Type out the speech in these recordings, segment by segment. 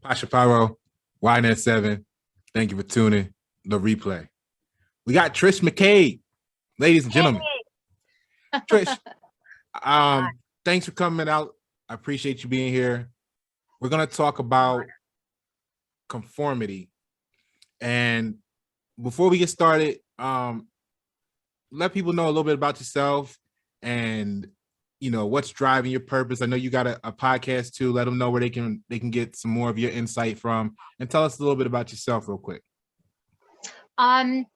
Pasha Paroh Y Net 7. Thank you for tuning the replay. We got Trish McCade, ladies and gentlemen. Hey. Trish, thanks for coming out. I appreciate you being here. We're going to talk about conformity. And before we get started, let people know a little bit about yourself and what's driving your purpose. I know you got a podcast too. Let them know where they can get some more of your insight from, and tell us a little bit about yourself real quick. I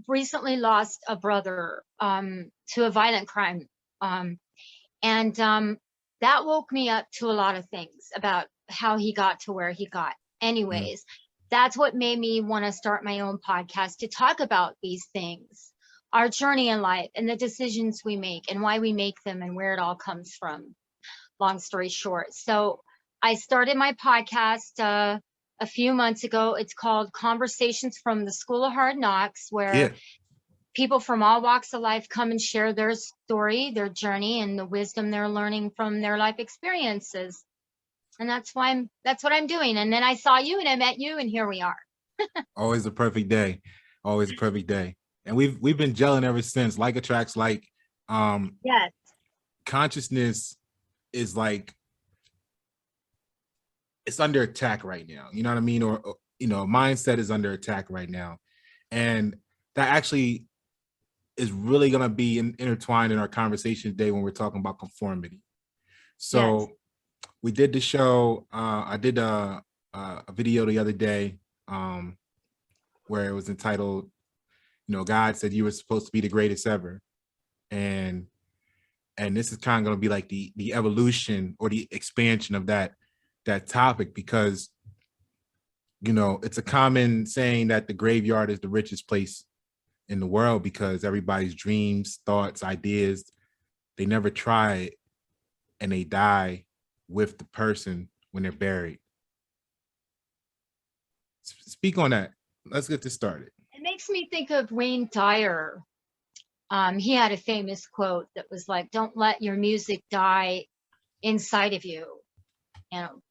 recently lost a brother to a violent crime, and that woke me up to a lot of things about how he got to where he got. Anyways, that's what made me want to start my own podcast to talk about these things, our journey in life and the decisions we make and why we make them and where it all comes from. Long story short. So I started my podcast a few months ago. It's called Conversations from the School of Hard Knocks, where people from all walks of life come and share their story, their journey, and the wisdom they're learning from their life experiences. And that's what I'm doing. And then I saw you and I met you, and here we are. Always a perfect day. Always a perfect day. And we've been gelling ever since. Like attracts like. Yes. Consciousness is like, it's under attack right now. You know what I mean? Or mindset is under attack right now. And that actually is really going to be intertwined in our conversation today when we're talking about conformity. So we did the show. I did a video the other day where it was entitled, God said you were supposed to be the greatest ever. And this is kind of going to be like the evolution or the expansion of that topic, because it's a common saying that the graveyard is the richest place in the world, because everybody's dreams, thoughts, ideas, they never try it, and they die with the person when they're buried. Speak on that. Let's get this started. It makes me think of Wayne Dyer. He had a famous quote that was like, "Don't let your music die inside of you. Don't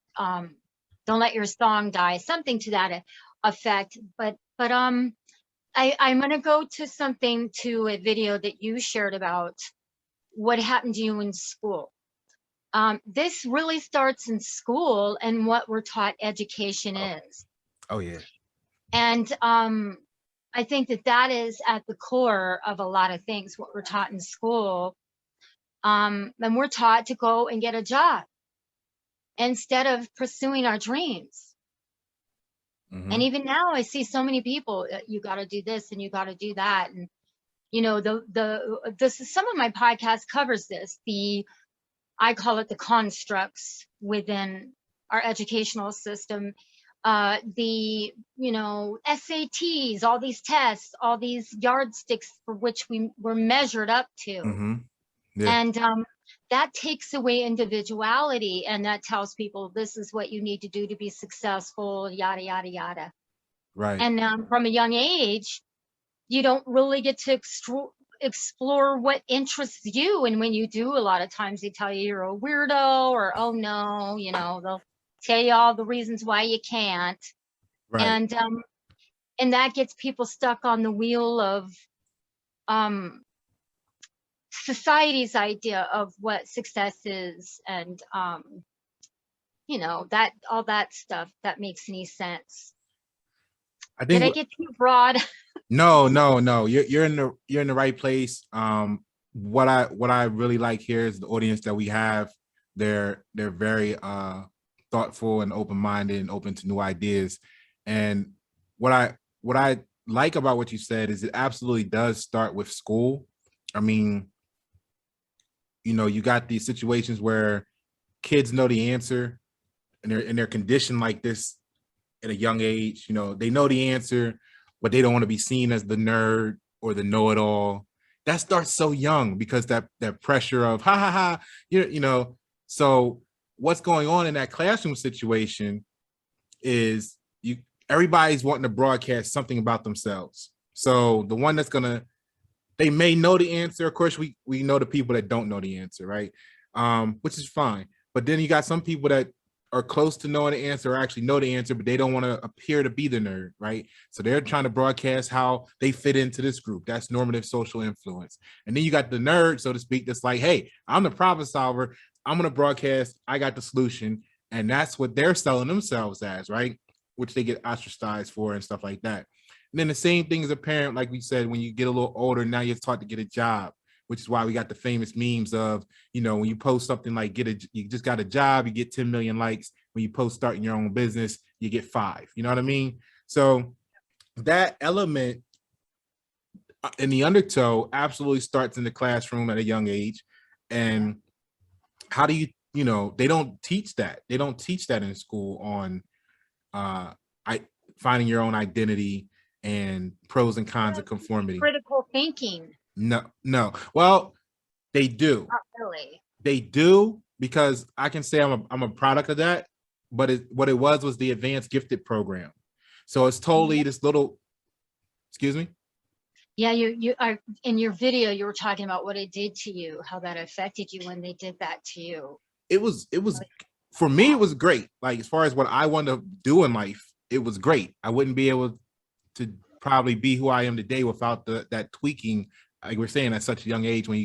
let your song die," something to that effect. But I'm gonna go to a video that you shared about what happened to you in school. This really starts in school and what we're taught education is. Oh yeah. And I think that is at the core of a lot of things, what we're taught in school. And we're taught to go and get a job instead of pursuing our dreams. And even now I see so many people, you got to do this and you got to do that. And, some of my podcast covers this, I call it the constructs within our educational system. The SATs, all these tests, all these yardsticks for which we were measured up to. And that takes away individuality, and that tells people this is what you need to do to be successful, yada, yada, yada. Right. And from a young age, you don't really get to explore what interests you. And when you do, a lot of times they tell you you're a weirdo, or, oh no, they'll tell you all the reasons why you can't. Right. And that gets people stuck on the wheel of society's idea of what success is, and that all that stuff that makes any sense. Did I get too broad? No. You're in the right place. What I really like here is the audience that we have. They're very thoughtful and open-minded and open to new ideas. And what I like about what you said is it absolutely does start with school. I mean, you got these situations where kids know the answer, and they're conditioned like this at a young age. They know the answer, but they don't want to be seen as the nerd or the know-it-all. That starts so young, because that pressure of ha ha ha, So what's going on in that classroom situation is everybody's wanting to broadcast something about themselves. So the one they may know the answer. Of course, we know the people that don't know the answer, right? Which is fine. But then you got some people that are close to knowing the answer or actually know the answer, but they don't want to appear to be the nerd, right? So they're trying to broadcast how they fit into this group. That's normative social influence. And then you got the nerd, so to speak, that's like, hey, I'm the problem solver. I'm going to broadcast, I got the solution. And that's what they're selling themselves as, right? Which they get ostracized for and stuff like that. And then the same thing is apparent, like we said, when you get a little older, now you're taught to get a job, which is why we got the famous memes of, you know, when you post something like you just got a job, you get 10 million likes. When you post starting your own business, you get 5. You know what I mean? So that element in the undertow absolutely starts in the classroom at a young age. And how do you know, they don't teach that. They don't teach that in school on finding your own identity and pros and cons of conformity. Critical thinking. No. Well, they do. Not really. They do, because I can say I'm a product of that, but what it was the advanced gifted program. So it's totally this little, excuse me? Yeah, you are in your video, you were talking about what it did to you, how that affected you when they did that to you. It was for me, it was great. Like, as far as what I wanted to do in life, it was great. I wouldn't be able to probably be who I am today without that tweaking, like we're saying, at such a young age, when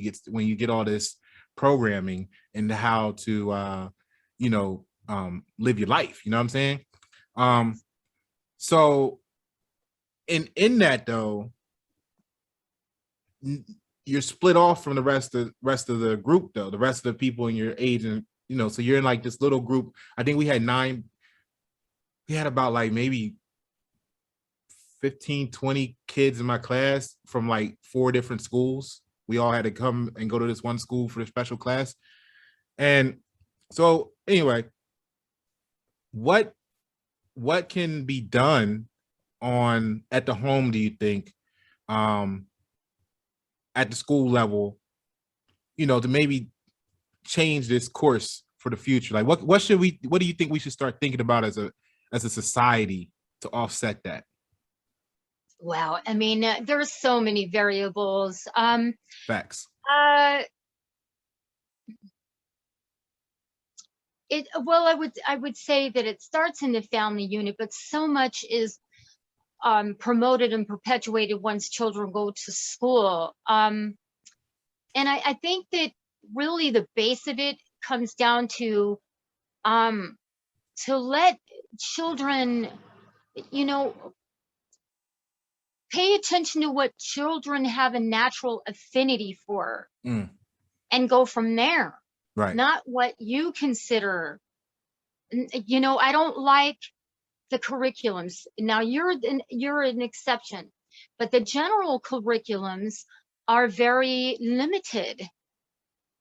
you get all this programming and how to live your life. You know what I'm saying? So in that though, you're split off from the rest of the group though, the rest of the people in your age, and so you're in like this little group. I think we had about like maybe 15, 20 kids in my class from like 4 different schools. We all had to come and go to this one school for a special class. And so anyway, what can be done at the home, do you think, at the school level, to maybe change this course for the future? Like what do you think we should start thinking about as a society to offset that? Wow, I mean, there's so many variables. Facts. I would say that it starts in the family unit, but so much is promoted and perpetuated once children go to school. And I think that really the base of it comes down to let children, pay attention to what children have a natural affinity for and go from there. Right. Not what you consider. I don't like the curriculums. Now you're an exception, but the general curriculums are very limited.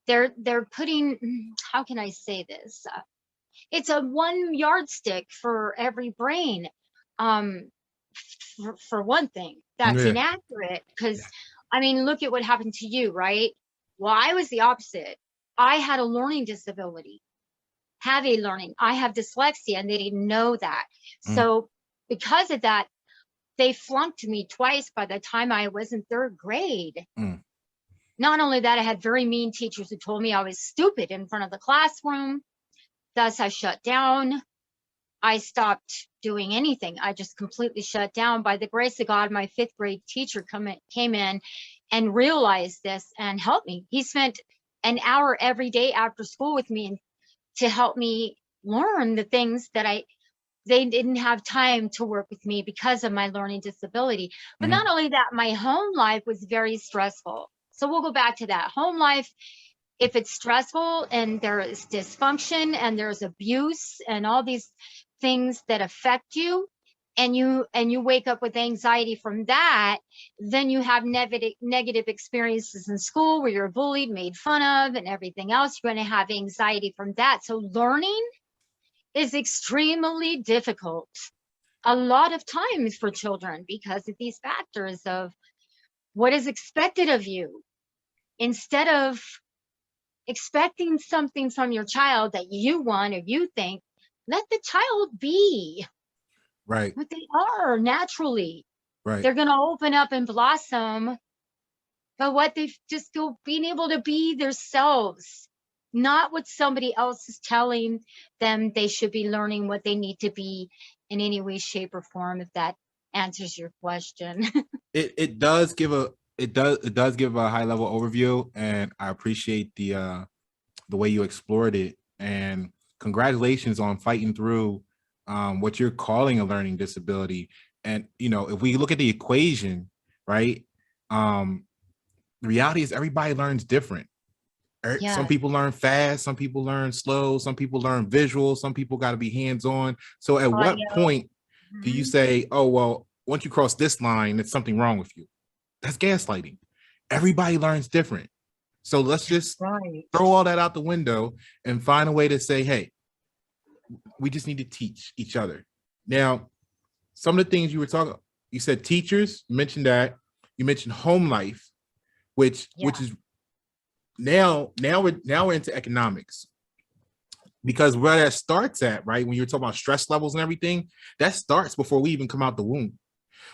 They're putting, how can I say this? It's a one yardstick for every brain. For one thing, that's inaccurate, because I mean, look at what happened to you, right? Well, I was the opposite. I had a learning disability, I have dyslexia, and they didn't know that. So because of that, they flunked me twice by the time I was in 3rd grade. Not only that, I had very mean teachers who told me I was stupid in front of the classroom. Thus, I shut down. I stopped doing anything. I just completely shut down. By the grace of God, my 5th grade teacher came in and realized this and helped me. He spent an hour every day after school with me to help me learn the things that they didn't have time to work with me because of my learning disability. But not only that, my home life was very stressful. So we'll go back to that. Home life, if it's stressful and there is dysfunction and there's abuse and all these things that affect you, and you wake up with anxiety from that, then you have negative experiences in school where you're bullied, made fun of, and everything else. You're going to have anxiety from that. So learning is extremely difficult a lot of times for children because of these factors of what is expected of you. Instead of expecting something from your child that you want or you think, let the child be what they are naturally. Right. They're going to open up and blossom. But what they've just being able to be themselves, not what somebody else is telling them they should be learning, what they need to be in any way, shape, or form, if that answers your question. It does give a it does give a high level overview, and I appreciate the way you explored it. And congratulations on fighting through what you're calling a learning disability. And you know, if we look at the equation, right? The reality is everybody learns different. Some Yeah. people learn fast, some people learn slow, some people learn visual, some people got to be hands-on. So at what Audio. point do you say, oh, well, once you cross this line, there's something wrong with you? That's gaslighting. Everybody learns different. So let's just Right. throw all that out the window and find a way to say, hey, we just need to teach each other. Now, some of the things you were talking, you said teachers, you mentioned that, you mentioned home life, which is now we're into economics, because where that starts at, right, when you're talking about stress levels and everything, that starts before we even come out the womb,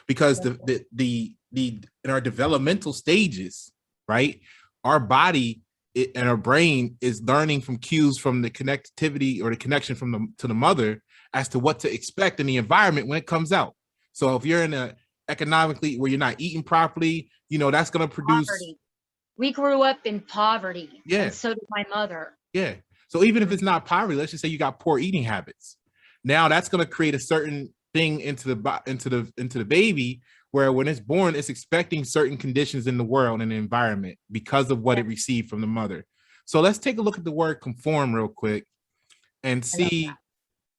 because the in our developmental stages, right, our body and our brain is learning from cues from the connectivity or the connection from the mother as to what to expect in the environment when it comes out. So if you're in a economically where you're not eating properly, you know, that's going to produce Poverty. We grew up in poverty, yeah, and so did my mother. yeah. So even if it's not poverty, let's just say you got poor eating habits. Now that's going to create a certain thing into the baby, where when it's born, it's expecting certain conditions in the world and the environment because of what it received from the mother. So let's take a look at the word conform real quick and see.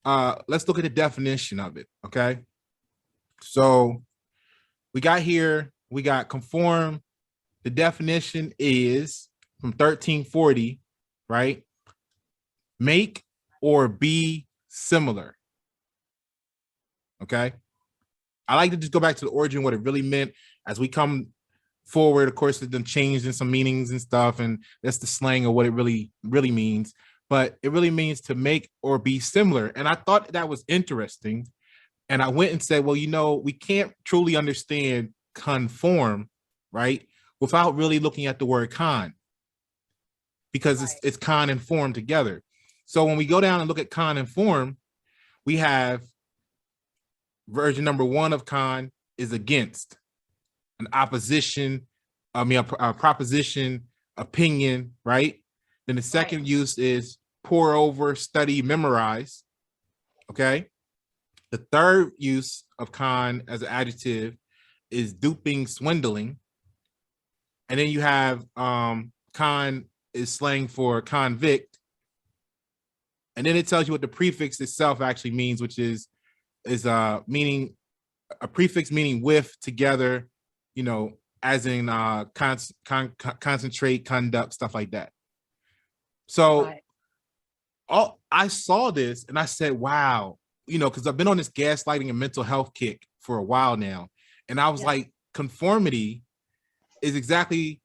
Let's look at the definition of it. Okay. So we got conform. The definition is from 1340, right? Make or be similar. Okay. I like to just go back to the origin, what it really meant. As we come forward, of course, it's been changed in some meanings and stuff, and that's the slang of what it really means. But it really means to make or be similar. And I thought that was interesting. And I went and said, well, you know, we can't truly understand conform, right, without really looking at the word con, because it's con and form together. So when we go down and look at con and form, we have version number one of con is against, an opposition, a proposition, opinion, right? Then the second use is pour over, study, memorize. Okay. The third use of con as an adjective is duping, swindling. And then you have con is slang for convict. And then it tells you what the prefix itself actually means, which is meaning a prefix meaning with, together, you know, as in concentrate, conduct, stuff like that. So I saw this and I said, wow, you know, because I've been on this gaslighting and mental health kick for a while now. And I was like, conformity is exactly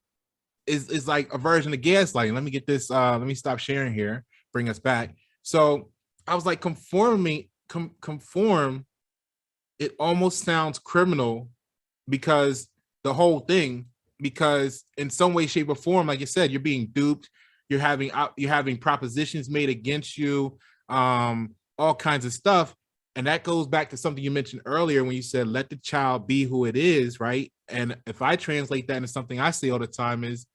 is like a version of gaslighting. Let me get this, let me stop sharing here, bring us back. So I was like, conform, it almost sounds criminal, because the whole thing, because in some way, shape, or form, like you said, you're being duped, you're having propositions made against you, all kinds of stuff. And that goes back to something you mentioned earlier when you said, let the child be who it is, right? And if I translate that into something I say all the time is,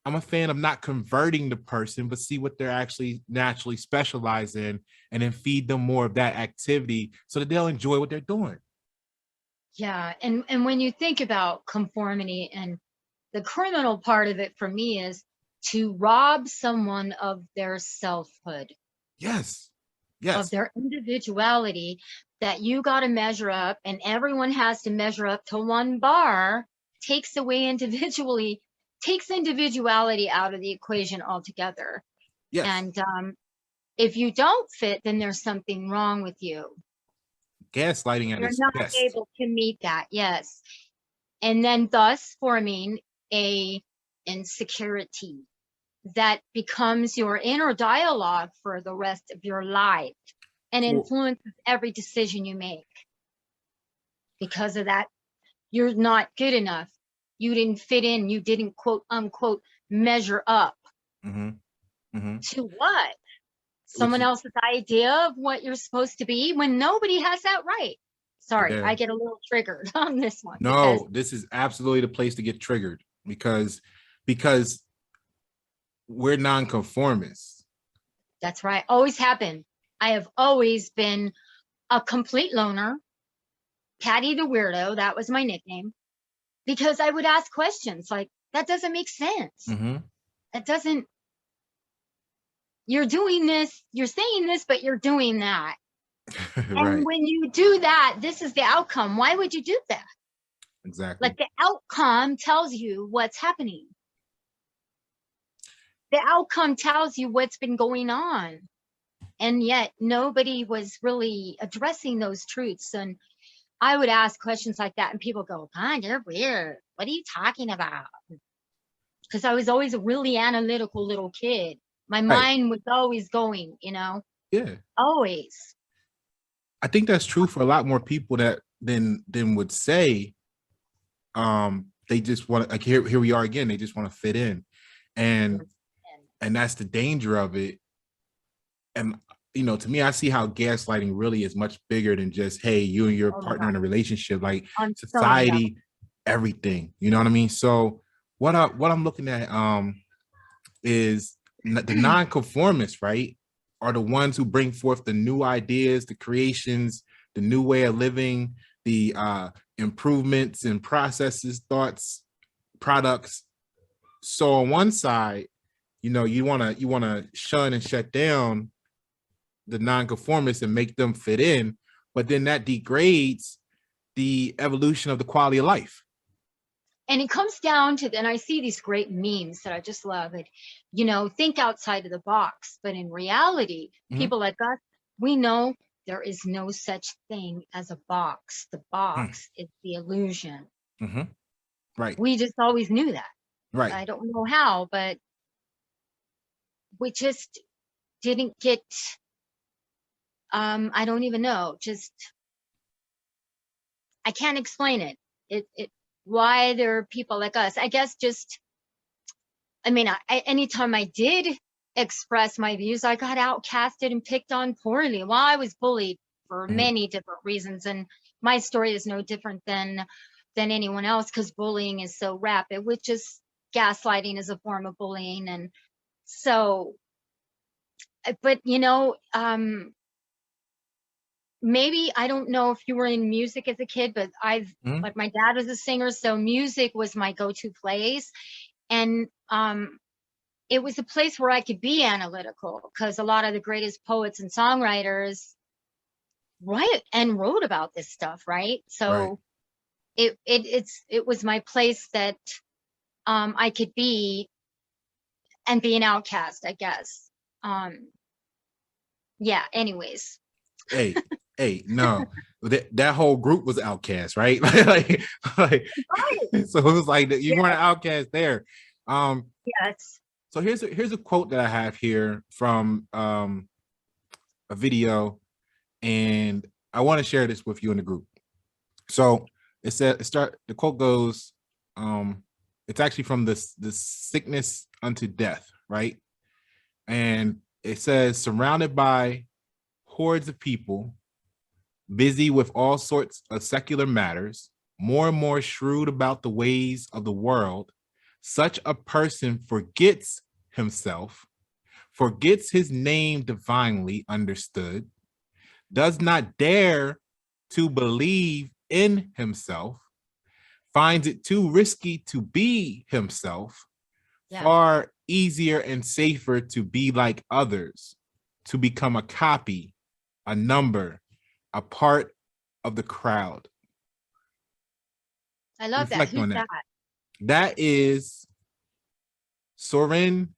I'm a fan of not converting the person, but see what they're actually naturally specialized in, and then feed them more of that activity so that they'll enjoy what they're doing. Yeah. And when you think about conformity, and the criminal part of it for me is to rob someone of their selfhood. Yes. Of their individuality, that you got to measure up, and everyone has to measure up to one bar, takes individuality out of the equation altogether. Yes. And if you don't fit, then there's something wrong with you. Gaslighting at its best. You're not able to meet that. Yes. And then thus forming a insecurity that becomes your inner dialogue for the rest of your life and influences every decision you make. Because of that, you're not good enough. You didn't fit in. You didn't, quote unquote, measure up. Mm-hmm. To what? Which Someone is else's idea of what you're supposed to be when nobody has that right. Sorry, yeah. I get a little triggered on this one because No, this is absolutely the place to get triggered because we're nonconformists. that's right. Always happened. I have always been a complete loner. Patty the weirdo, that was my nickname, because I would ask questions like, that doesn't make sense. It doesn't, you're doing this, you're saying this, but you're doing that. And Right. when you do that, this is the outcome. Why would you do that? Exactly. Like the outcome tells you what's happening. The outcome tells you what's been going on. And yet nobody was really addressing those truths. And I would ask questions like that and people go, God, you're weird. What are you talking about? Because I was always a really analytical little kid. My Right. mind was always going, you know, Yeah. always. I think that's true for a lot more people that than would say they just want to, like, here we are again, they just want to fit in. And that's the danger of it. And to me, I see how gaslighting really is much bigger than just, hey, you and your Oh my partner God. in a relationship, like On so many levels. society, everything. You know what I mean? So what I'm looking at is the nonconformists, right, are the ones who bring forth the new ideas, the creations, the new way of living, the improvements and processes, thoughts, products. So on one side, you wanna shun and shut down the nonconformists and make them fit in, but then that degrades the evolution of the quality of life. And it comes down to, and I see these great memes that I just love it, think outside of the box. But in reality, people like us, we know there is no such thing as a box. The box is the illusion. Right. We just always knew that. Right. I don't know how, but we just didn't get, I don't even know, just, I can't explain it. Why there are people like us. I guess just, I mean, anytime I did express my views, I got outcasted and picked on poorly. Well, I was bullied for many different reasons, and my story is no different than anyone else because bullying is so rapid, which is gaslighting is a form of bullying. And so, but maybe, I don't know if you were in music as a kid, but like my dad was a singer, so music was my go-to place. And it was a place where I could be analytical because a lot of the greatest poets and songwriters wrote about this stuff, right? So it was my place that I could be and be an outcast, I guess. Yeah, anyways. Hey, no, that whole group was outcast, right? like, so it was like you weren't an outcast there. Yes. So here's a quote that I have here from a video, and I want to share this with you in the group. So the quote goes, it's actually from the sickness unto death, right? And it says, surrounded by hordes of people, busy with all sorts of secular matters, more and more shrewd about the ways of the world, such a person forgets himself, forgets his name divinely understood, does not dare to believe in himself, finds it too risky to be himself, far easier and safer to be like others, to become a copy, a number, a part of the crowd. I love that. Reflect Who's on that? That is Soren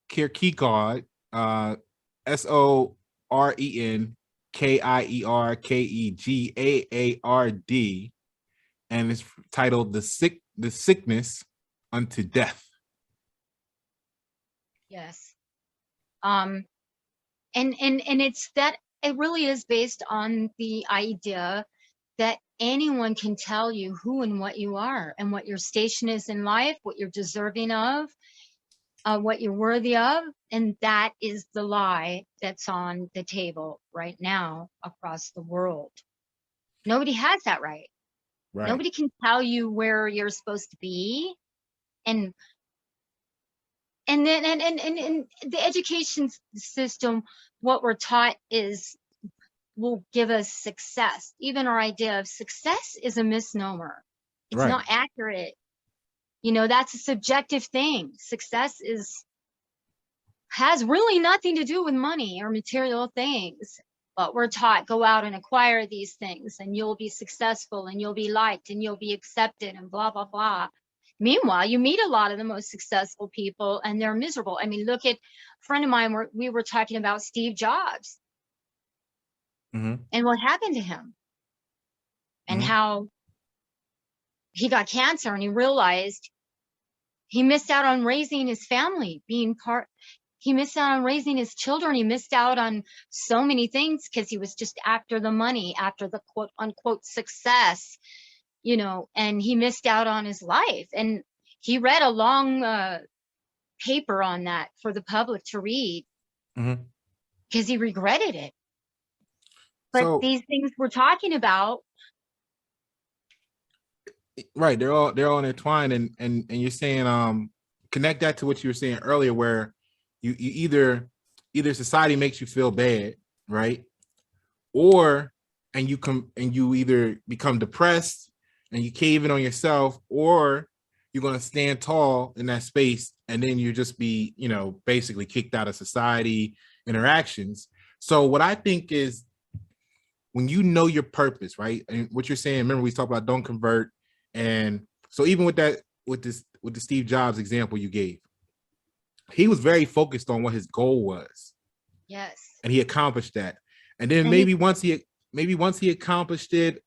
Kierkegaard, Sorenkierkegaard, and it's titled "The Sickness Unto Death." Yes. And it's that it really is based on the idea that anyone can tell you who and what you are and what your station is in life, what you're deserving of. what you're worthy of. And that is the lie that's on the table right now across the world. Nobody has that right. Nobody can tell you where you're supposed to be. And then and the education system, what we're taught is will give us success. Even our idea of success is a misnomer. It's not accurate. You know, that's a subjective thing. Success has really nothing to do with money or material things. But we're taught, go out and acquire these things and you'll be successful and you'll be liked and you'll be accepted and blah, blah, blah. Meanwhile, you meet a lot of the most successful people and they're miserable. I mean, look at a friend of mine, we were talking about Steve Jobs and what happened to him and how he got cancer and he realized he missed out on raising his family, he missed out on raising his children. He missed out on so many things because he was just after the money, after the quote unquote success, you know, and he missed out on his life. And he read a long paper on that for the public to read because he regretted it. But these things we're talking about, right, they're all intertwined, and you're saying connect that to what you were saying earlier, where you either society makes you feel bad, right, or you either become depressed and you cave in on yourself, or you're going to stand tall in that space and then you just be, you know, basically kicked out of society interactions. So what I think is, when you know your purpose, right, and what you're saying, remember we talked about don't convert, and so even with that, with the Steve Jobs example you gave, he was very focused on what his goal was. Yes. And he accomplished that. And then maybe once he accomplished it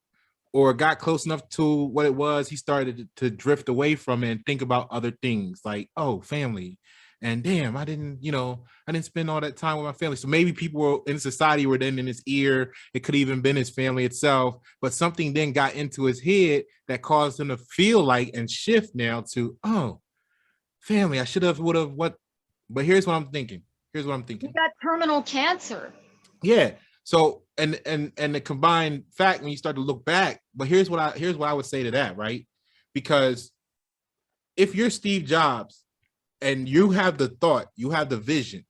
or got close enough to what it was, he started to drift away from it and think about other things like, oh, family. And damn, I didn't spend all that time with my family. So maybe people were in society were then in his ear. It could have even been his family itself, but something then got into his head that caused him to feel like and shift now to, oh, family, I should have, would have, what. But here's what I'm thinking. He got terminal cancer. Yeah. So and the combined fact, when you start to look back, but here's what I would say to that, right? Because if you're Steve Jobs and you have the thought, you have the vision,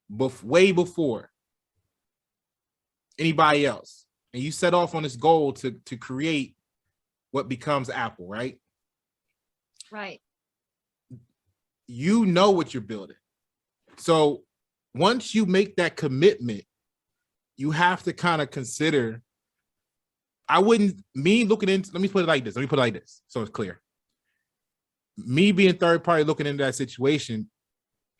way before anybody else, and you set off on this goal to create what becomes Apple, right? Right. You know what you're building. So once you make that commitment, you have to kind of consider, let me put it like this so it's clear. Me being third party looking into that situation,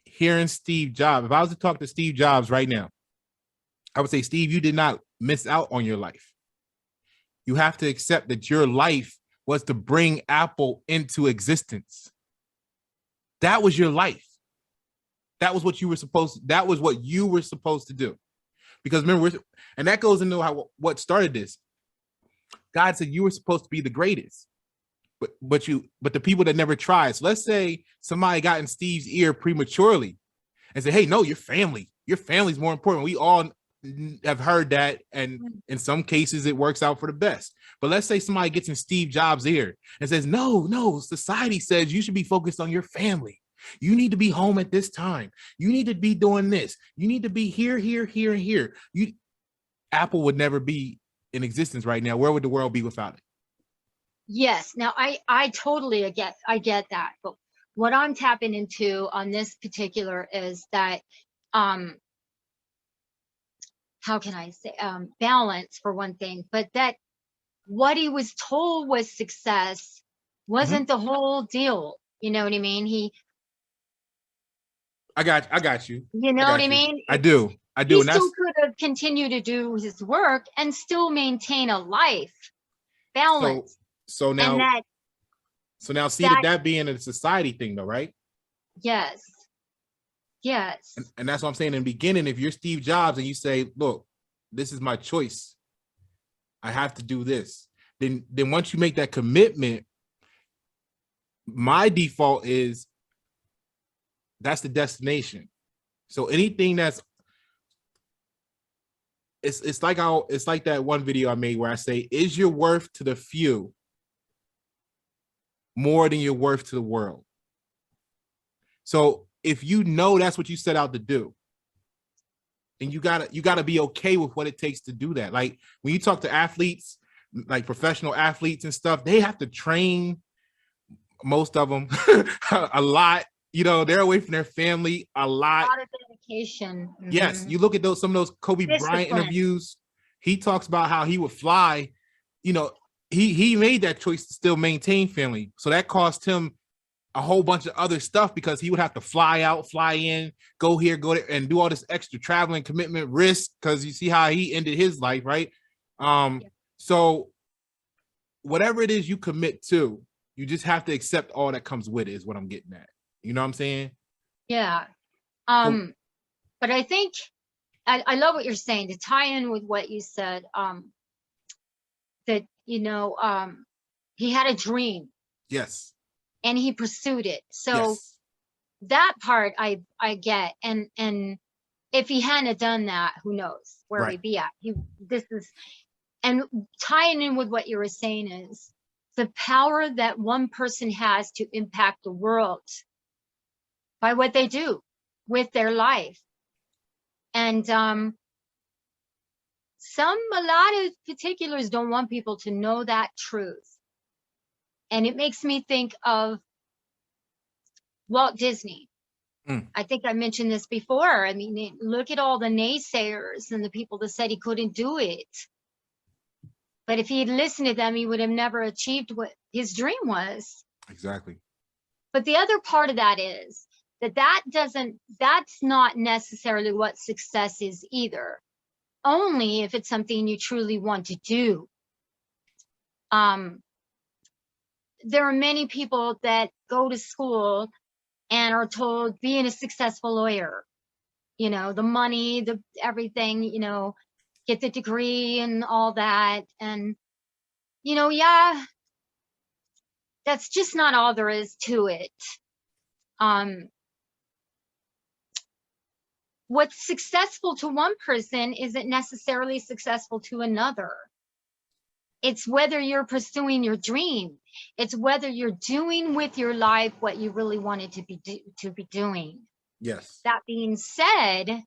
hearing Steve Jobs, if I was to talk to Steve Jobs right now, I would say, Steve, you did not miss out on your life. You have to accept that your life was to bring Apple into existence. That was your life. That was what you were supposed to do. Because remember, and that goes into what started this. God said you were supposed to be the greatest, but the people that never tried. So let's say somebody got in Steve's ear prematurely and said, hey, no, your family's more important. We all have heard that, and in some cases it works out for the best. But let's say somebody gets in Steve Jobs' ear and says, no, society says you should be focused on your family. You need to be home at this time. You need to be doing this. You need to be here, and here. Apple would never be in existence right now. Where would the world be without it? Yes. Now, I totally get that. But what I'm tapping into on this particular is that, how can I say, balance for one thing, but that what he was told was success wasn't the whole deal. You know what I mean? I got you. You know what I mean? I do. He still could have continued to do his work and still maintain a life balance. So now see that being a society thing though, right? Yes. And that's what I'm saying in the beginning. If you're Steve Jobs and you say, look, this is my choice, I have to do this. Then once you make that commitment, my default is that's the destination. So anything that's it's like that one video I made where I say, is your worth to the few more than your worth to the world? So if you know that's what you set out to do, then you gotta be okay with what it takes to do that. Like when you talk to athletes, like professional athletes and stuff, they have to train, most of them, a lot. You know, they're away from their family a lot. A lot of dedication. Yes, you look at some of those Kobe Bryant interviews. He talks about how he would fly. You know, he made that choice to still maintain family, so that cost him a whole bunch of other stuff because he would have to fly out, fly in, go here, go there, and do all this extra traveling, commitment, risk. Because you see how he ended his life, right? So whatever it is you commit to, you just have to accept all that comes with it. Is what I'm getting at. You know what I'm saying? Yeah. But I think I love what you're saying, to tie in with what you said, that, you know, he had a dream. Yes. And he pursued it. So yes. That part I get. And if he hadn't done that, who knows where we'd be at. And tying in with what you were saying is the power that one person has to impact the world by what they do with their life. And a lot of particulars don't want people to know that truth. And it makes me think of Walt Disney. I think I mentioned this before. I mean, look at all the naysayers and the people that said he couldn't do it. But if he had listened to them, he would have never achieved what his dream was. Exactly. But the other part of that is that's not necessarily what success is either. Only if it's something you truly want to do. There are many people that go to school and are told, being a successful lawyer, you know, the money, the everything, you know, get the degree and all that. And, you know, yeah, that's just not all there is to it. What's successful to one person isn't necessarily successful to another. It's whether you're pursuing your dream. It's whether you're doing with your life what you really wanted to be doing. Yes. That being said,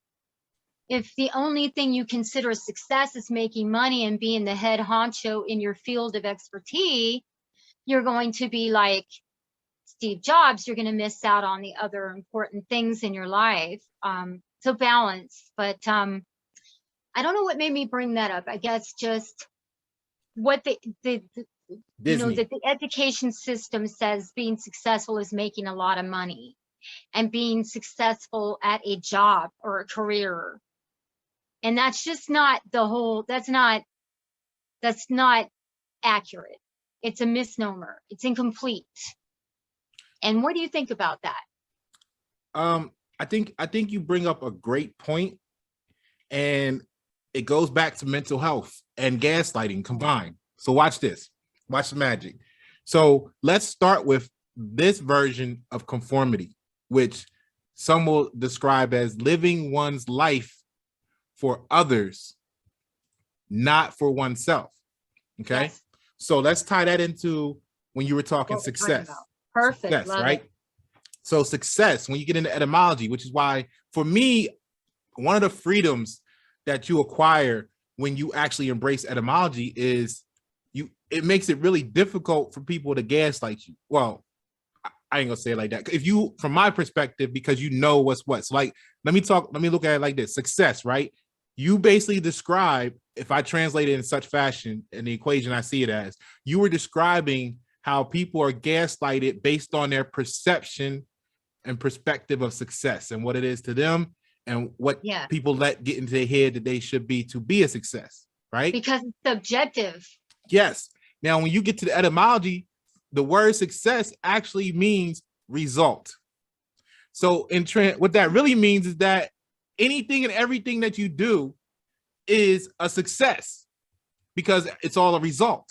if the only thing you consider success is making money and being the head honcho in your field of expertise, you're going to be like Steve Jobs. You're going to miss out on the other important things in your life. So balance. But I don't know what made me bring that up. I guess just what the you know, that the education system says being successful is making a lot of money and being successful at a job or a career. And that's just not the whole, that's not accurate. It's a misnomer. It's incomplete. And what do you think about that? I think you bring up a great point, and it goes back to mental health and gaslighting combined. So watch this. Watch the magic. So let's start with this version of conformity, which some will describe as living one's life for others, not for oneself. Okay. Yes. So let's tie that into when you were talking success. Perfect. Success, right? So success, when you get into etymology, which is why, for me, one of the freedoms that you acquire when you actually embrace etymology is it makes it really difficult for people to gaslight you. Well, I ain't gonna say it like that. If you, from my perspective, because you know what's what. So like, let me look at it like this. Success, right? You basically describe, if I translate it in such fashion, in the equation I see it as, you were describing how people are gaslighted based on their perception and perspective of success and what it is to them and what people let get into their head that they should be to be a success, right? Because it's subjective. Yes. Now, when you get to the etymology, the word success actually means result. So what that really means is that anything and everything that you do is a success because it's all a result.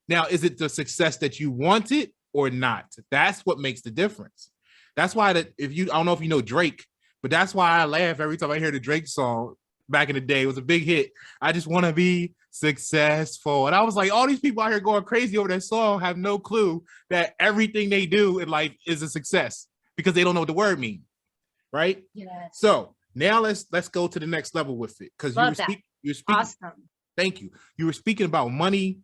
Now, is it the success that you wanted or not? That's what makes the difference. That's why that I don't know if you know Drake, but that's why I laugh every time I hear the Drake song back in the day. It was a big hit. I just want to be successful. And I was like, all these people out here going crazy over that song have no clue that everything they do in life is a success because they don't know what the word means. Right? Yes. So now let's go to the next level with it. Because you're speaking. Awesome. Thank you. You were speaking about money,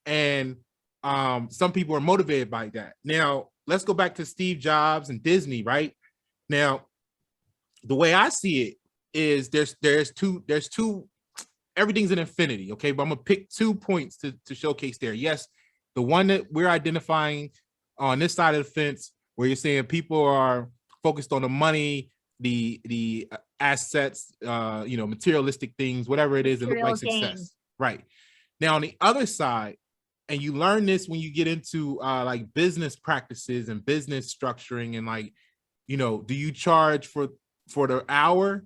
and some people are motivated by that. Now let's go back to Steve Jobs and Disney, right? Now, the way I see it is there's two, everything's an infinity, okay? But I'm gonna pick 2 points to showcase there. Yes, the one that we're identifying on this side of the fence, where you're saying people are focused on the money, the assets, materialistic things, whatever it is that look like success. Right. Now on the other side, and you learn this when you get into like business practices and business structuring, and like, do you charge for the hour,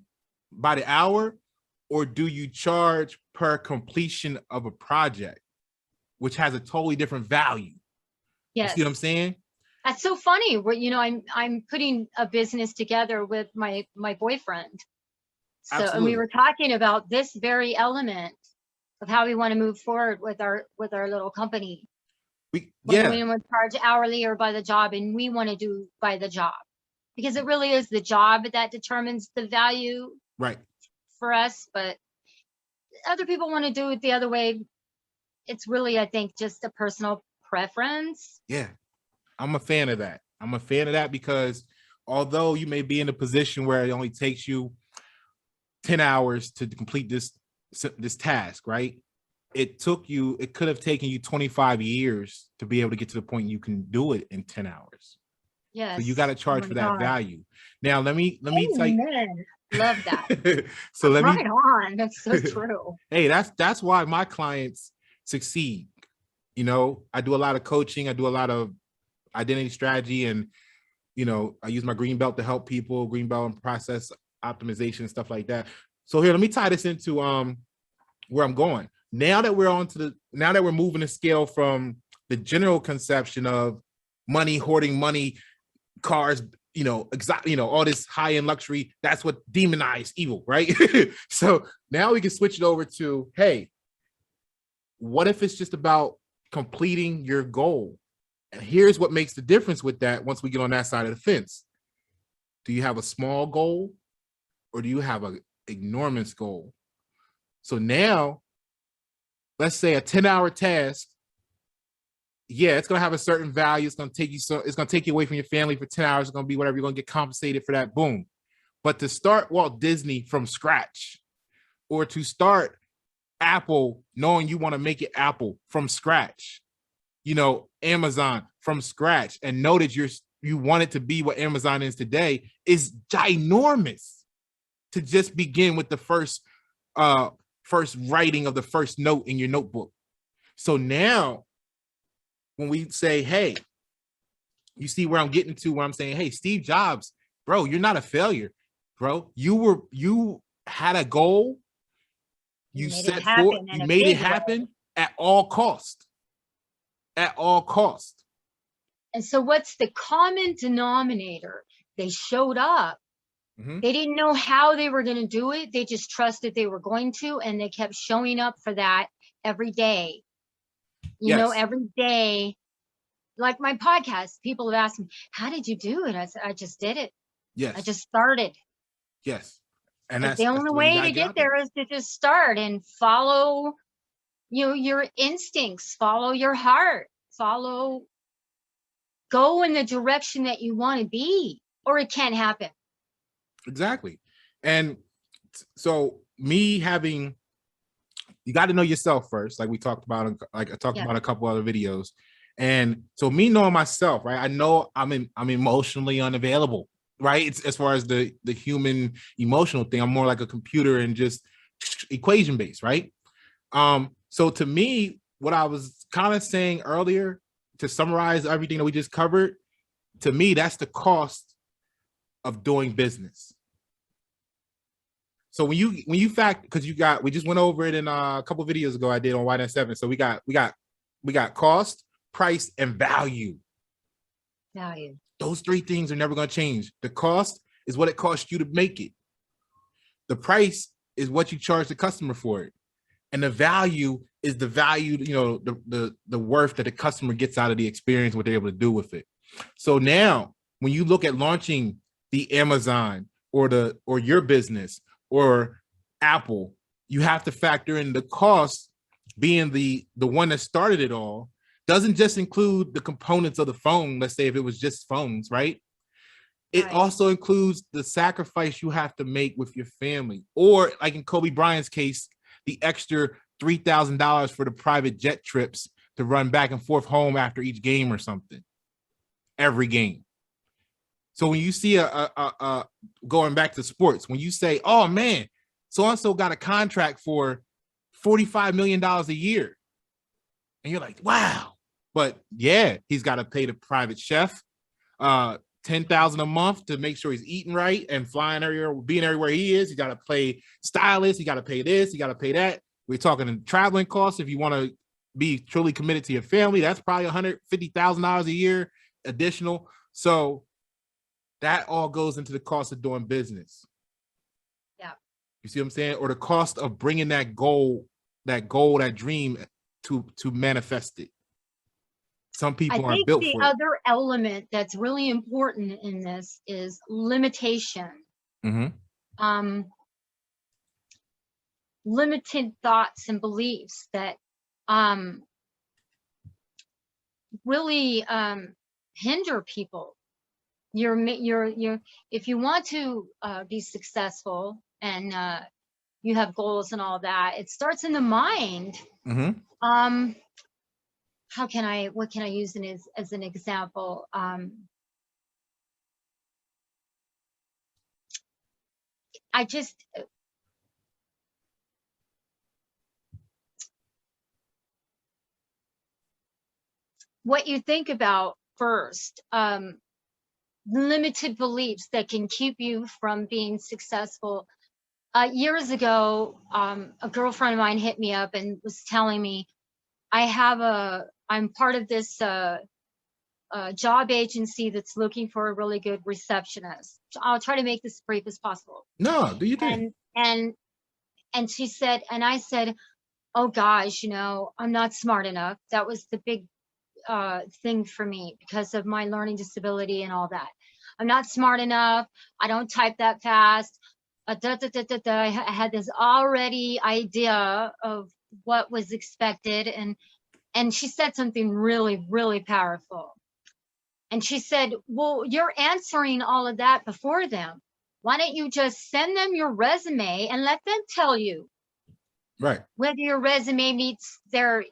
by the hour, or do you charge per completion of a project, which has a totally different value? Yes. You see what I'm saying? That's so funny. I'm putting a business together with my boyfriend. So, and we were talking about this very element of how we want to move forward with our little company. We want to charge hourly or by the job, and we want to do by the job, because it really is the job that determines the value, right, for us. But other people want to do it the other way. It's really, I think, just a personal preference. Yeah, I'm a fan of that. I'm a fan of that because although you may be in a position where it only takes you 10 hours to complete this task, right? It could have taken you 25 years to be able to get to the point you can do it in 10 hours. Yes. So you got to charge for that value. Now, let me tell you. Love that. So right on. That's so true. Hey, that's why my clients succeed. I do a lot of coaching. I do a lot of identity strategy, and I use my green belt to help people, green belt and process optimization and stuff like that. So here, let me tie this into where I'm going. Now that we're moving the scale from the general conception of money, hoarding money, cars, all this high-end luxury, that's what demonized evil, right? So now we can switch it over to, hey, what if it's just about completing your goal? And here's what makes the difference with that once we get on that side of the fence. Do you have a small goal, or do you have an enormous goal? So now, let's say a 10-hour task, yeah, it's going to have a certain value. It's going to take you away from your family for 10 hours. It's going to be whatever. You're going to get compensated for that. Boom. But to start Walt Disney from scratch, or to start Apple, knowing you want to make it Apple from scratch, Amazon from scratch, and know that you want it to be what Amazon is today, is ginormous. To just begin with the first writing of the first note in your notebook. So now, when we say, hey, you see where I'm getting to, where I'm saying, hey, Steve Jobs, bro, you're not a failure, bro. You had a goal, you set forth, you made it happen at all cost. At all cost. And so what's the common denominator? They showed up. Mm-hmm. They didn't know how they were going to do it. They just trusted they were going to, and they kept showing up for that every day. Every day. Like my podcast, people have asked me, how did you do it? I said, I just did it. Yes. I just started. Yes. And that's the only way to get there is to just start and follow, your instincts, follow your heart, go in the direction that you want to be, or it can't happen. Exactly. And so you got to know yourself first, like we talked about, like I talked about a couple other videos. And so me knowing myself, right? I know I'm emotionally unavailable, right? It's as far as the human emotional thing. I'm more like a computer and just equation based, right? So to me, what I was kind of saying earlier, to summarize everything that we just covered, to me, that's the cost of doing business. So when you because we just went over it in a couple of videos ago I did on Y Net 7. So we got cost, price, and value. Value. Those three things are never going to change. The cost is what it costs you to make it. The price is what you charge the customer for it. And the value is the value, you know, the worth that the customer gets out of the experience, what they're able to do with it. So now when you look at launching the Amazon or your business or Apple, you have to factor in the cost being the one that started it all. Doesn't just include the components of the phone. Let's say if it was just phones, right? It also includes the sacrifice you have to make with your family, or like in Kobe Bryant's case, the extra $3,000 for the private jet trips to run back and forth home after each game or something, every game. So when you see going back to sports, when you say, oh man, so-and-so got a contract for $45 million a year, and you're like, wow. But yeah, he's got to pay the private chef $10,000 a month to make sure he's eating right and flying everywhere, being everywhere he is. You got to pay stylists. You got to pay this. You got to pay that. We're talking traveling costs. If you want to be truly committed to your family, that's probably $150,000 a year additional. So that all goes into the cost of doing business. Yeah. You see what I'm saying? Or the cost of bringing that goal, that dream to manifest it. Some people aren't built for it. I think the other element that's really important in this is limitation. Mm-hmm. Limited thoughts and beliefs that really hinder people. If you want to be successful and you have goals and all that, it starts in the mind. Mm-hmm. What can I use as an example? What you think about first, limited beliefs that can keep you from being successful. Years ago, a girlfriend of mine hit me up and was telling me, I'm part of this job agency that's looking for a really good receptionist. I'll try to make this brief as possible. No, do you think? And she said, and I said, oh gosh, I'm not smart enough. That was the big thing for me because of my learning disability and all that. I'm not smart enough. I don't type that fast. I had this already idea of what was expected, and she said something really, really powerful. And she said, well, you're answering all of that before them. Why don't you just send them your resume and let them tell you whether your resume meets their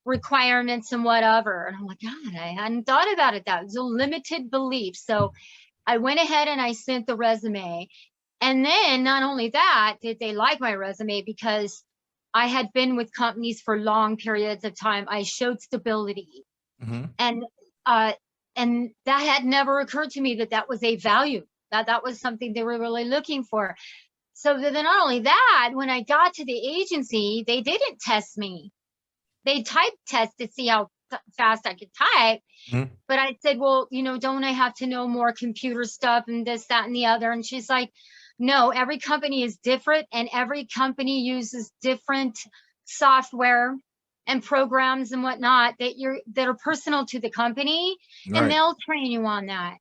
requirements and whatever. And I'm like, God, I hadn't thought about it. That was a limited belief. So I went ahead and I sent the resume. And then not only that, did they like my resume because I had been with companies for long periods of time. I showed stability. Mm-hmm. And that had never occurred to me that was a value, that was something they were really looking for. So then not only that, when I got to the agency, they didn't test me. They type test to see how fast I could type. Mm-hmm. But I said, well, don't I have to know more computer stuff and this, that, and the other? And she's like, no, every company is different and every company uses different software and programs and whatnot that are personal to the company, and they'll train you on that.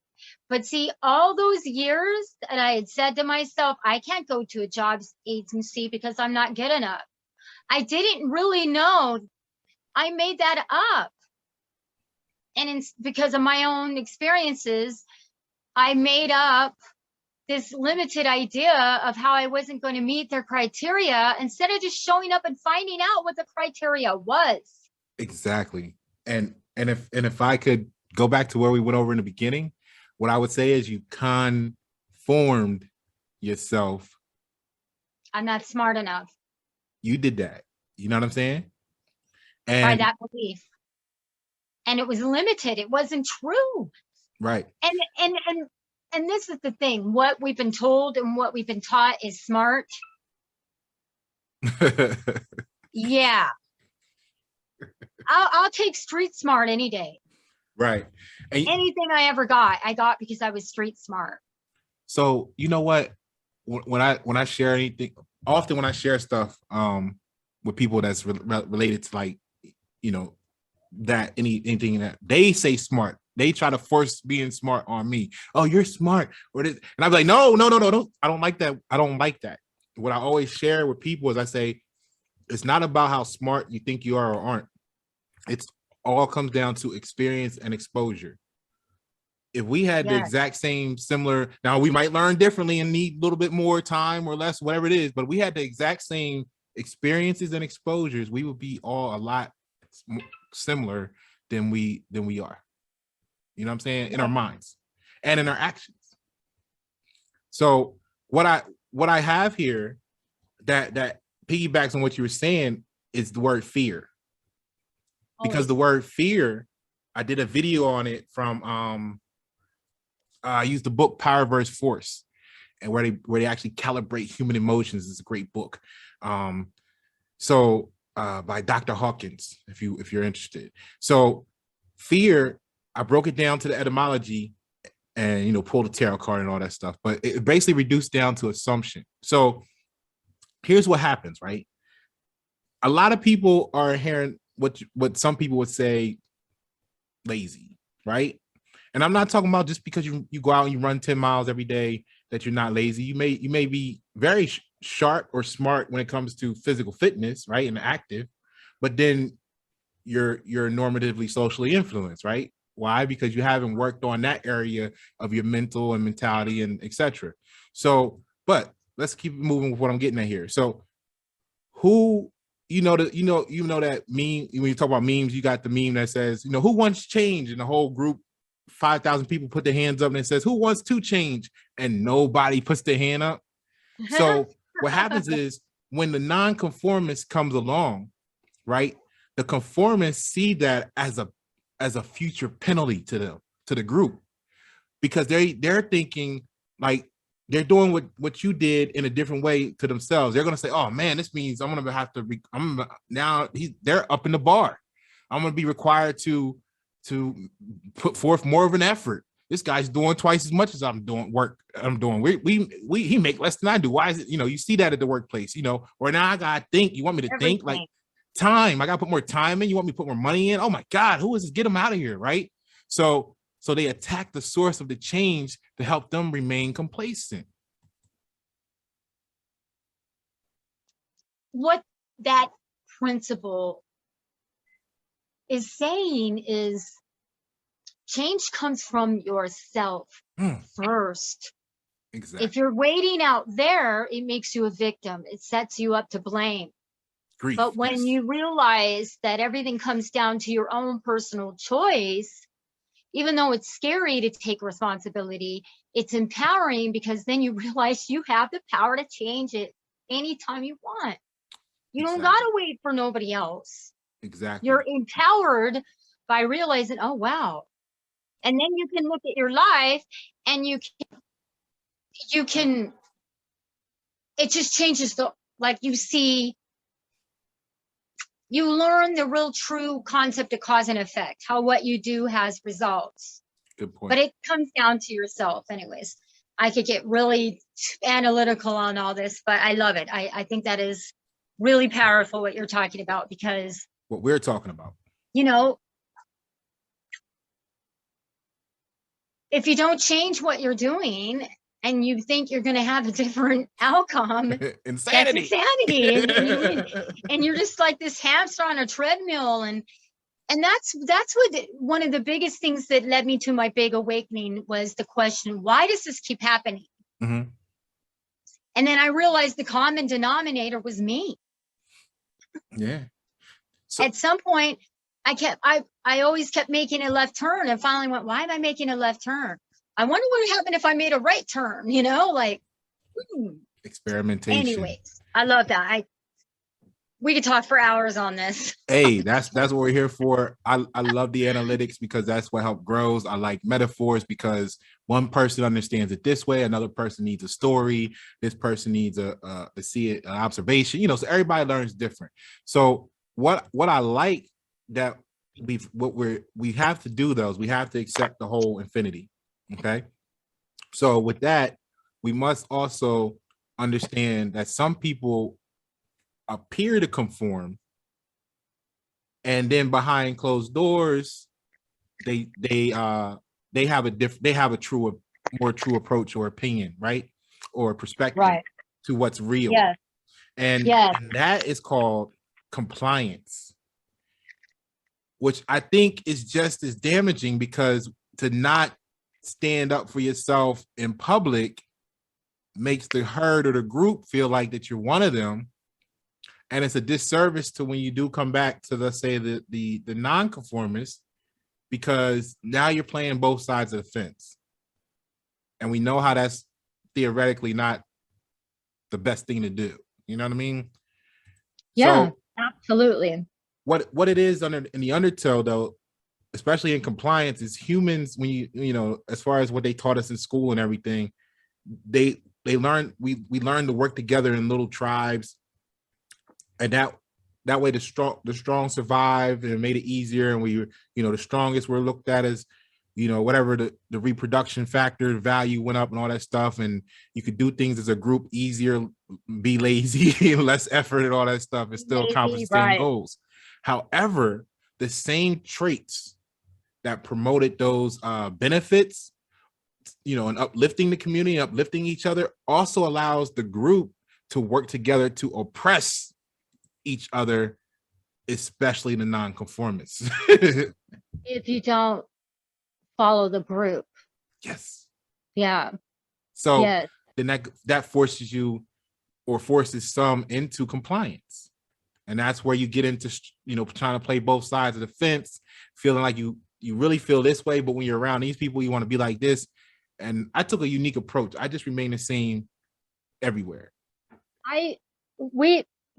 But see, all those years that I had said to myself, I can't go to a jobs agency because I'm not good enough. I didn't really know. I made that up. And because of my own experiences, I made up this limited idea of how I wasn't going to meet their criteria instead of just showing up and finding out what the criteria was. Exactly. And if I could go back to where we went over in the beginning, what I would say is you conformed yourself. I'm not smart enough. You did that. You know what I'm saying? And by that belief. And it was limited. It wasn't true. Right. And this is the thing. What we've been told and what we've been taught is smart. Yeah. I'll take street smart any day. Right. And Anything I ever got, I got because I was street smart. so you know what? When I share anything, often when I share stuff with people that's related to like, you know, that anything that they say smart, they try to force being smart on me. Oh, you're smart, or this, and I'm like, no, don't. I don't like that. I don't like that. What I always share with people is I say, it's not about how smart you think you are or aren't. It's all comes down to experience and exposure. If we had the Yes. exact same similar, now we might learn differently and need a little bit more time or less, whatever it is, but we had the exact same experiences and exposures, we would be all a lot similar than we are. You know what I'm saying? In our minds and in our actions. So what I have here that piggybacks on what you were saying is the word fear. Because the word fear, I did a video on it from I used the book Power versus Force, and where they actually calibrate human emotions. Is a great book. So by Dr. Hawkins, if you're interested. So fear, I broke it down to the etymology and, you know, pulled the tarot card and all that stuff, but it basically reduced down to assumption. So here's what happens, right? A lot of people are hearing what some people would say lazy, right? And I'm not talking about just because you go out and you run 10 miles every day that you're not lazy. You may be very sharp or smart when it comes to physical fitness, right? And active, but then you're normatively socially influenced, right? Why? Because you haven't worked on that area of your mental and mentality and etc. So, but let's keep moving with what I'm getting at here. So who, you know that meme, when you talk about memes, you got the meme that says, you know, who wants change? And the whole group, 5,000 people put their hands up and it says, who wants to change? And nobody puts their hand up. So what happens is when the nonconformist comes along, right? The conformists see that as a future penalty to them, to the group, because they're thinking like they're doing what you did in a different way to themselves. They're gonna say, "Oh man, this means I'm gonna have to. They're up in the bar. I'm gonna be required to put forth more of an effort. This guy's doing twice as much as I'm doing. He make less than I do. Why is it? You know, you see that at the workplace. You know, or now I gotta think. You want me to think like time? I gotta put more time in. You want me to put more money in? Oh my God, who is this? Get him out of here, right? So they attack the source of the change to help them remain complacent. What that principle is saying is change comes from yourself first. Exactly. If you're waiting out there, it makes you a victim. It sets you up to blame. Grief, but when you realize that everything comes down to your own personal choice, even though it's scary to take responsibility, it's empowering because then you realize you have the power to change it anytime you want. You don't gotta wait for nobody else. Exactly. You're empowered by realizing, oh, wow. And then you can look at your life and you can, it just changes like you see, you learn the real true concept of cause and effect, how what you do has results. Good point. But it comes down to yourself anyways. I could get really analytical on all this, but I love it. I think that is really powerful what you're talking about, because what we're talking about, you know, if you don't change what you're doing and you think you're going to have a different outcome, insanity. That's insanity. And you're just like this hamster on a treadmill. And that's what one of the biggest things that led me to my big awakening was the question, why does this keep happening? Mm-hmm. And then I realized the common denominator was me. Yeah. So, at some point, I always kept making a left turn, and finally went, why am I making a left turn? I wonder what would happen if I made a right turn, you know, like experimentation. Anyways, I love that. We could talk for hours on this. Hey, that's what we're here for. I love the analytics because that's what helps grows. I like metaphors because one person understands it this way, another person needs a story, this person needs a see it, an observation, you know, so everybody learns different. So what I like that we have to do those. We have to accept the whole infinity. Okay. So with that, we must also understand that some people appear to conform, and then behind closed doors, they have a more true approach or opinion, right? Or perspective Right. to what's real. Yes. And that is called compliance, which I think is just as damaging, because to not stand up for yourself in public makes the herd or the group feel like that you're one of them. And it's a disservice to when you do come back to, let's say, the nonconformists, because now you're playing both sides of the fence. And we know how that's theoretically not the best thing to do. You know what I mean? Yeah, so absolutely. What it is in the undertow, though, especially in compliance, is humans, when you know, as far as what they taught us in school and everything, they learn, we learn to work together in little tribes, and that way the strong survive, and it made it easier. And the strongest were looked at as, whatever the reproduction factor value went up and all that stuff, and you could do things as a group easier, be lazy, less effort and all that stuff, and still accomplish the same goals. However, the same traits that promoted those benefits, and uplifting the community, uplifting each other, also allows the group to work together to oppress each other, especially the nonconformists. If you don't follow the group. Yes. Yeah. So then that forces you, or forces some, into compliance. And that's where you get into, trying to play both sides of the fence, feeling like you really feel this way, but when you're around these people, you want to be like this. And I took a unique approach. I just remain the same everywhere.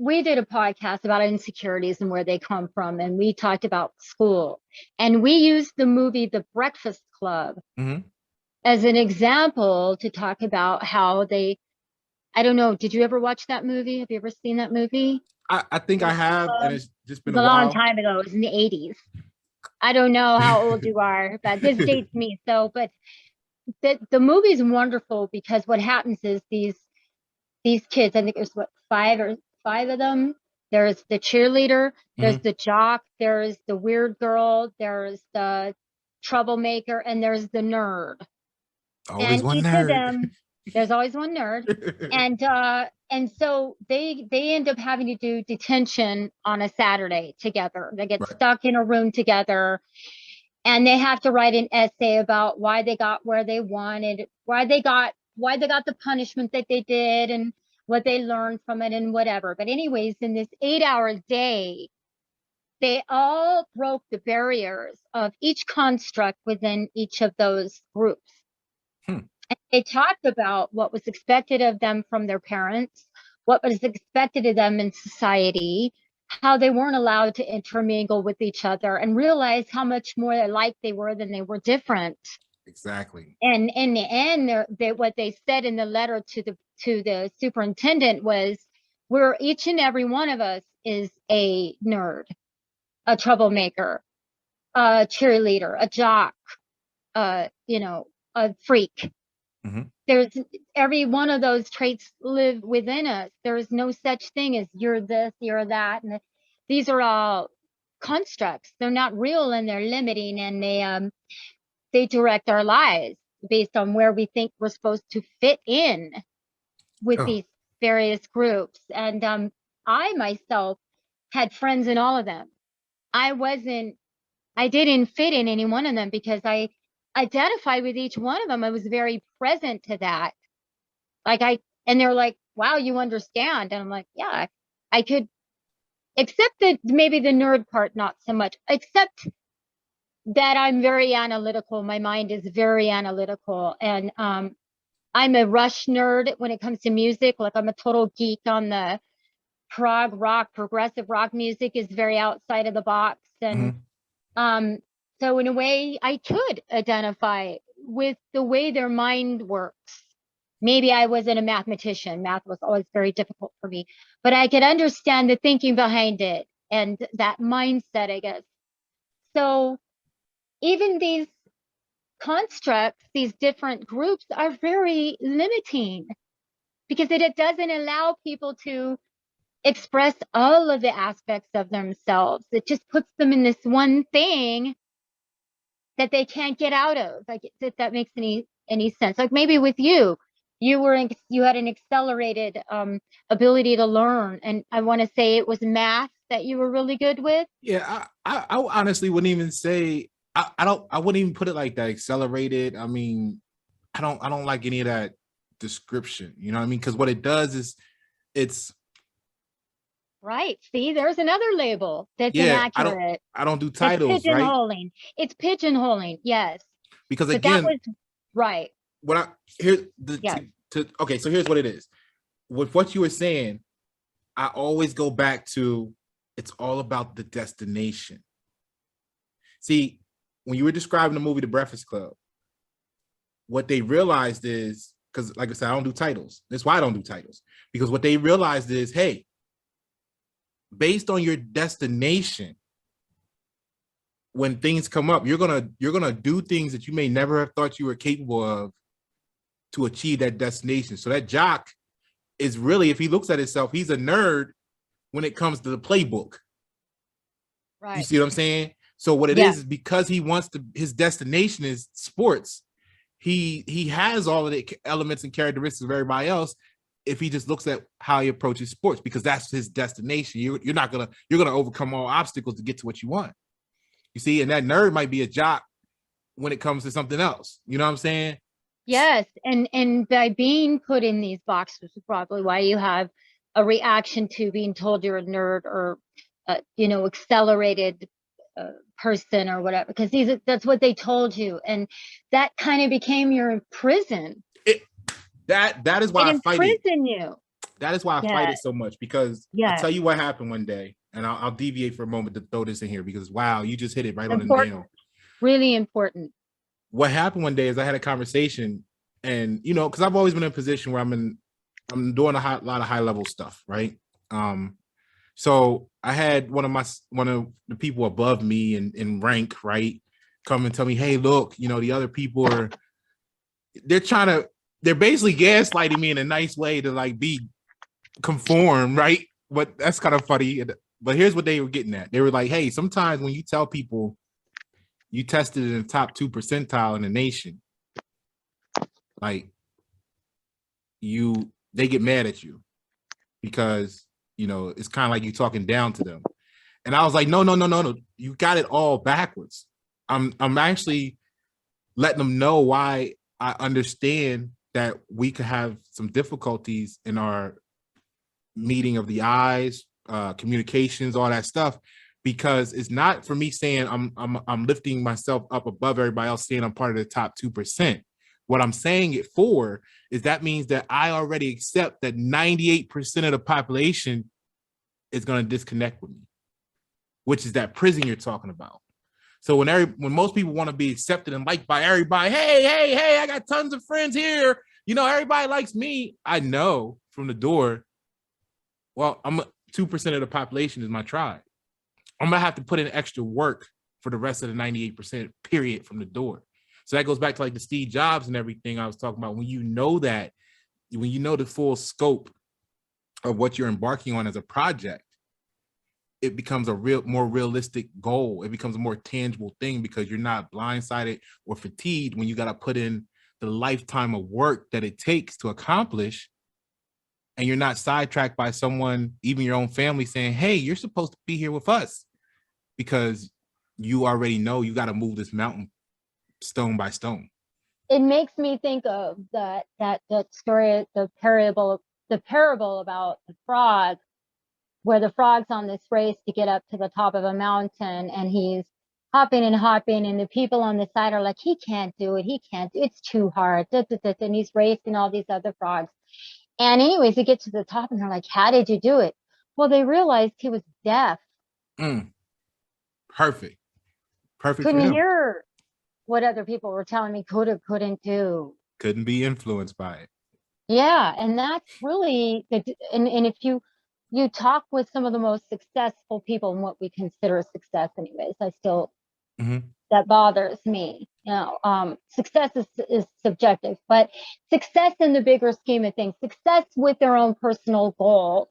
We did a podcast about insecurities and where they come from, and we talked about school, and we used the movie The Breakfast Club as an example to talk about how I don't know, did you ever watch that movie? Have you ever seen that movie? I think I have, and it's just been a long time ago. It was in the 80s. I don't know how old you are, but this dates me. So, but the movie is wonderful, because what happens is these kids, I think there's five of them. There's the cheerleader, there's the jock, there's the weird girl, there's the troublemaker, and there's the nerd. Always one nerd. Of them, there's always one nerd. And so they end up having to do detention on a Saturday together. They get stuck in a room together, and they have to write an essay about why they got where they wanted, why they got the punishment that they did, and what they learned from it, and whatever. But anyways, in this 8-hour day, they all broke the barriers of each construct within each of those groups. And they talked about what was expected of them from their parents, what was expected of them in society, how they weren't allowed to intermingle with each other, and realize how much more alike they were than they were different. Exactly. And in the end, what they said in the letter to the superintendent was, we're each and every one of us is a nerd, a troublemaker, a cheerleader, a jock, a freak. There's every one of those traits live within us. There is no such thing as you're this, you're that. And these are all constructs. They're not real, and they're limiting, and they direct our lives based on where we think we're supposed to fit in with these various groups. And I myself had friends in all of them. I didn't fit in any one of them, because I identified with each one of them. I was very present to that. And they're like, wow, you understand. And I'm like, yeah, I could, except that maybe the nerd part, not so much, except that I'm very analytical. My mind is very analytical. And I'm a Rush nerd when it comes to music. Like, I'm a total geek on the prog rock, progressive rock music is very outside of the box. And so in a way, I could identify with the way their mind works. Maybe I wasn't a mathematician. Math was always very difficult for me, but I could understand the thinking behind it and that mindset, I guess. so even these constructs, these different groups are very limiting because it doesn't allow people to express all of the aspects of themselves. It just puts them in this one thing that they can't get out of. Like, if that makes any sense. Like maybe with you, you had an accelerated ability to learn, and I want to say it was math that you were really good with. Yeah, I honestly wouldn't even say I wouldn't even put it like that. Accelerated. I mean, I don't like any of that description. You know what I mean? Because what it does is it's Right. See, there's another label that's yeah. inaccurate. I don't do That's titles, right? pigeonholing. It's pigeonholing. Yes. Because But that again, was right. what I here the Yes. okay. So here's what it is. With what you were saying, I always go back to it's all about the destination. See, when you were describing the movie The Breakfast Club, what they realized is, because like I said, I don't do titles. That's why I don't do titles. Because what they realized is, hey, based on your destination, when things come up, you're gonna do things that you may never have thought you were capable of to achieve that destination. So that jock is really, if he looks at himself, he's a nerd when it comes to the playbook. Right. You see what I'm saying? So what it is because he wants to, his destination is sports. He has all of the elements and characteristics of everybody else. If he just looks at how he approaches sports, because that's his destination, you're gonna overcome all obstacles to get to what you want. You see, and that nerd might be a jock when it comes to something else. You know what I'm saying? Yes, and by being put in these boxes is probably why you have a reaction to being told you're a nerd or accelerated person or whatever, because that's what they told you, and that kind of became your prison. That is why it I fight it. Imprison you. That is why I fight it so much, because I'll tell you what happened one day, and I'll deviate for a moment to throw this in here because wow, you just hit it right on the nail. Really important. What happened one day is I had a conversation, and because I've always been in a position where I'm doing a lot of high level stuff, right? So I had one of the people above me in rank, right, come and tell me, hey, look, the other people they're basically gaslighting me in a nice way to like be conform, right? But that's kind of funny. But here's what they were getting at. They were like, hey, sometimes when you tell people you tested in the top 2 percentile in the nation, like they get mad at you because it's kind of like you talking down to them. And I was like, no, you got it all backwards. I'm actually letting them know why I understand that we could have some difficulties in our meeting of the eyes, communications, all that stuff, because it's not for me saying I'm lifting myself up above everybody else, saying I'm part of the top 2%. What I'm saying it for is that means that I already accept that 98% of the population is going to disconnect with me, which is that prison you're talking about. So when most people want to be accepted and liked by everybody, hey, I got tons of friends here. Everybody likes me. I know from the door, well, I'm 2% of the population is my tribe. I'm going to have to put in extra work for the rest of the 98% period from the door. So that goes back to like the Steve Jobs and everything I was talking about. When you know the full scope of what you're embarking on as a project, it becomes a more realistic goal. It becomes a more tangible thing because you're not blindsided or fatigued when you got to put in the lifetime of work that it takes to accomplish. And you're not sidetracked by someone, even your own family, saying, hey, you're supposed to be here with us, because you already know you got to move this mountain stone by stone. It makes me think of that story, the parable about the frog, where the frog's on this race to get up to the top of a mountain, and he's hopping and hopping, and the people on the side are like, he can't do it, it's too hard, and he's racing all these other frogs. And anyways, he gets to the top, and they're like, how did you do it? Well, they realized he was deaf. Perfect. Couldn't hear what other people were telling me couldn't do. Couldn't be influenced by it. Yeah, and that's really and if you talk with some of the most successful people, and what we consider a success anyways, I still that bothers me. Success is subjective, but success in the bigger scheme of things, success with their own personal goal,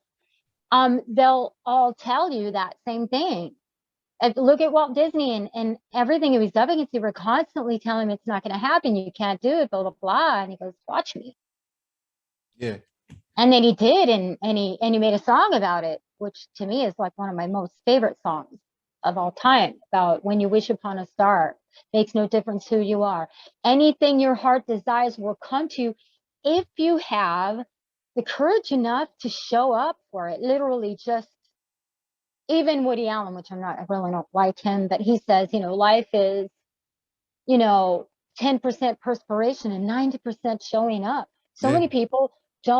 they'll all tell you that same thing. Look at Walt Disney and everything he was up against. They were constantly telling him it's not going to happen. You can't do it, blah, blah, blah. And he goes, watch me. Yeah. And then he did, and he made a song about it, which to me is like one of my most favorite songs of all time, about when you wish upon a star, makes no difference who you are. Anything your heart desires will come to you if you have the courage enough to show up for it. Literally, just even Woody Allen, which I really don't like him, but he says, life is, 10% perspiration and 90% showing up. So many people they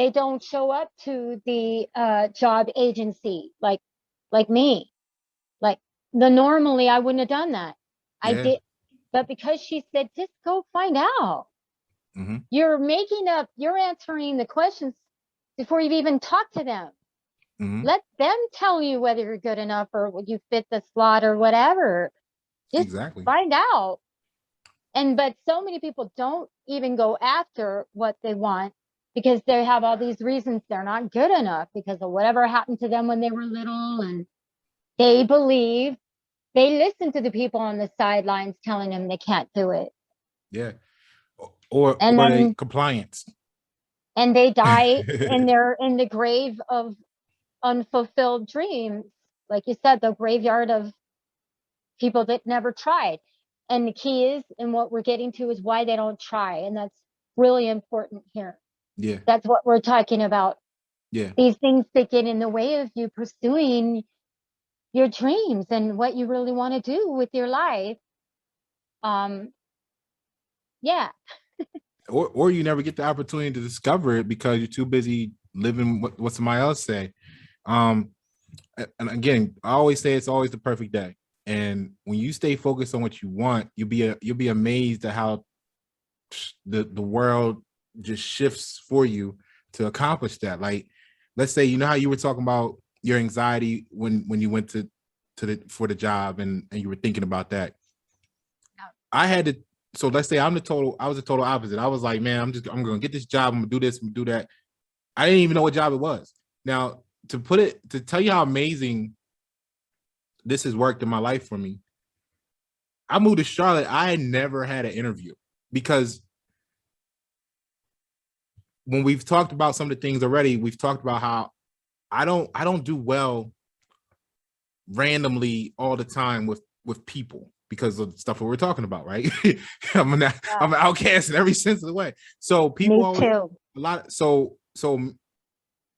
don't show up to the job agency like me. Like normally I wouldn't have done that. I did, but because she said, just go find out. You're answering the questions before you've even talked to them. Let them tell you whether you're good enough or would you fit the slot or whatever. Just find out. But so many people don't even go after what they want because they have all these reasons they're not good enough because of whatever happened to them when they were little, and they listen to the people on the sidelines telling them they can't do it. Yeah. Or they compliance. And they die in the grave of unfulfilled dreams. Like you said, the graveyard of people that never tried. And the key is, and what we're getting to, is why they don't try. And that's really important here. Yeah. That's what we're talking about. Yeah. These things that get in the way of you pursuing your dreams and what you really want to do with your life. Yeah. Or you never get the opportunity to discover it because you're too busy living what somebody else say. And again, I always say it's always the perfect day. And when you stay focused on what you want, you'll be amazed at how the world just shifts for you to accomplish that. Like, let's say, how you were talking about your anxiety when you went for the job and you were thinking about that. I had to. So let's say I was the total opposite. I was like, man, I'm going to get this job. I'm going to do this, I'm going to do that. I didn't even know what job it was. Now, to tell you how amazing this has worked in my life for me, I moved to Charlotte. I never had an interview because when we've talked about some of the things already, we've talked about how I don't do well randomly all the time with people because of the stuff that we're talking about, right? I'm an outcast in every sense of the way. So people so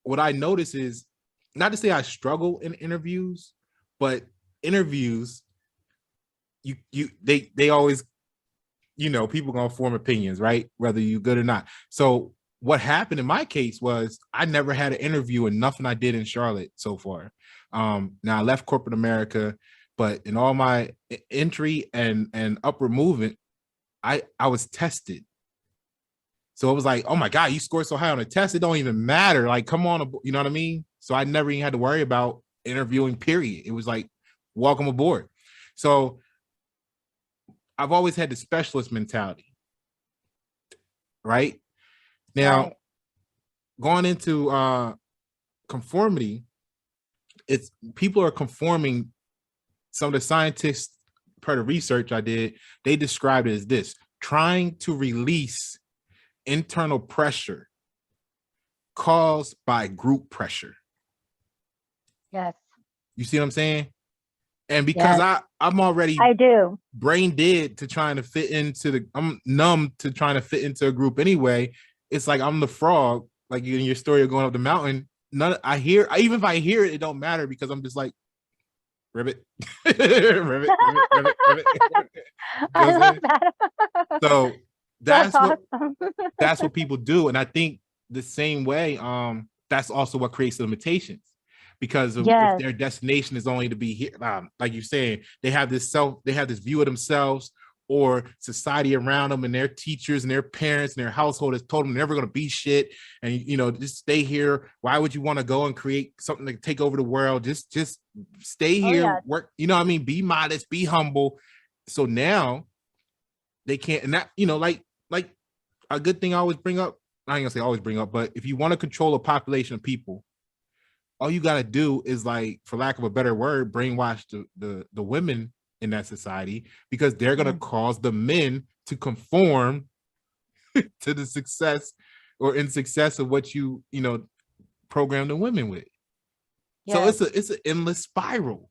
what I notice is, not to say I struggle in interviews, but interviews, they always, people gonna form opinions, right? Whether you good or not. So what happened in my case was I never had an interview and nothing I did in Charlotte so far. Now I left corporate America, but in all my entry and upward movement, I was tested. So it was like, oh my God, you scored so high on a test, it don't even matter. Like, come on, you know what I mean? So I never even had to worry about interviewing, period. It was like, welcome aboard. So I've always had the specialist mentality, right? Now, going into conformity, it's people are conforming. Some of the scientists, per the research I did, they described it as this: trying to release internal pressure caused by group pressure. Yes. You see what I'm saying? And because I'm already brain dead to trying to fit into I'm numb to trying to fit into a group anyway. It's like I'm the frog, like in your story of going up the mountain. Even if I hear it, it don't matter because I'm just like, ribbit, ribbit. I love that. So that's awesome. That's what people do. And I think the same way, that's also what creates the limitations. Because if their destination is only to be here, like you're saying, they have this view of themselves, or society around them and their teachers and their parents and their household has told them they're never going to be shit. And, you know, just stay here. Why would you want to go and create something to take over the world? Just stay here, work, you know what I mean? Be modest, be humble. So now they can't, and that, you know, like a good thing I always bring up, I ain't gonna say always bring up, but if you want to control a population of people, all you got to do is, like, for lack of a better word, brainwash the women in that society, because they're going to cause the men to conform to the success or in success of what you know, program the women with. Yes. So it's an endless spiral.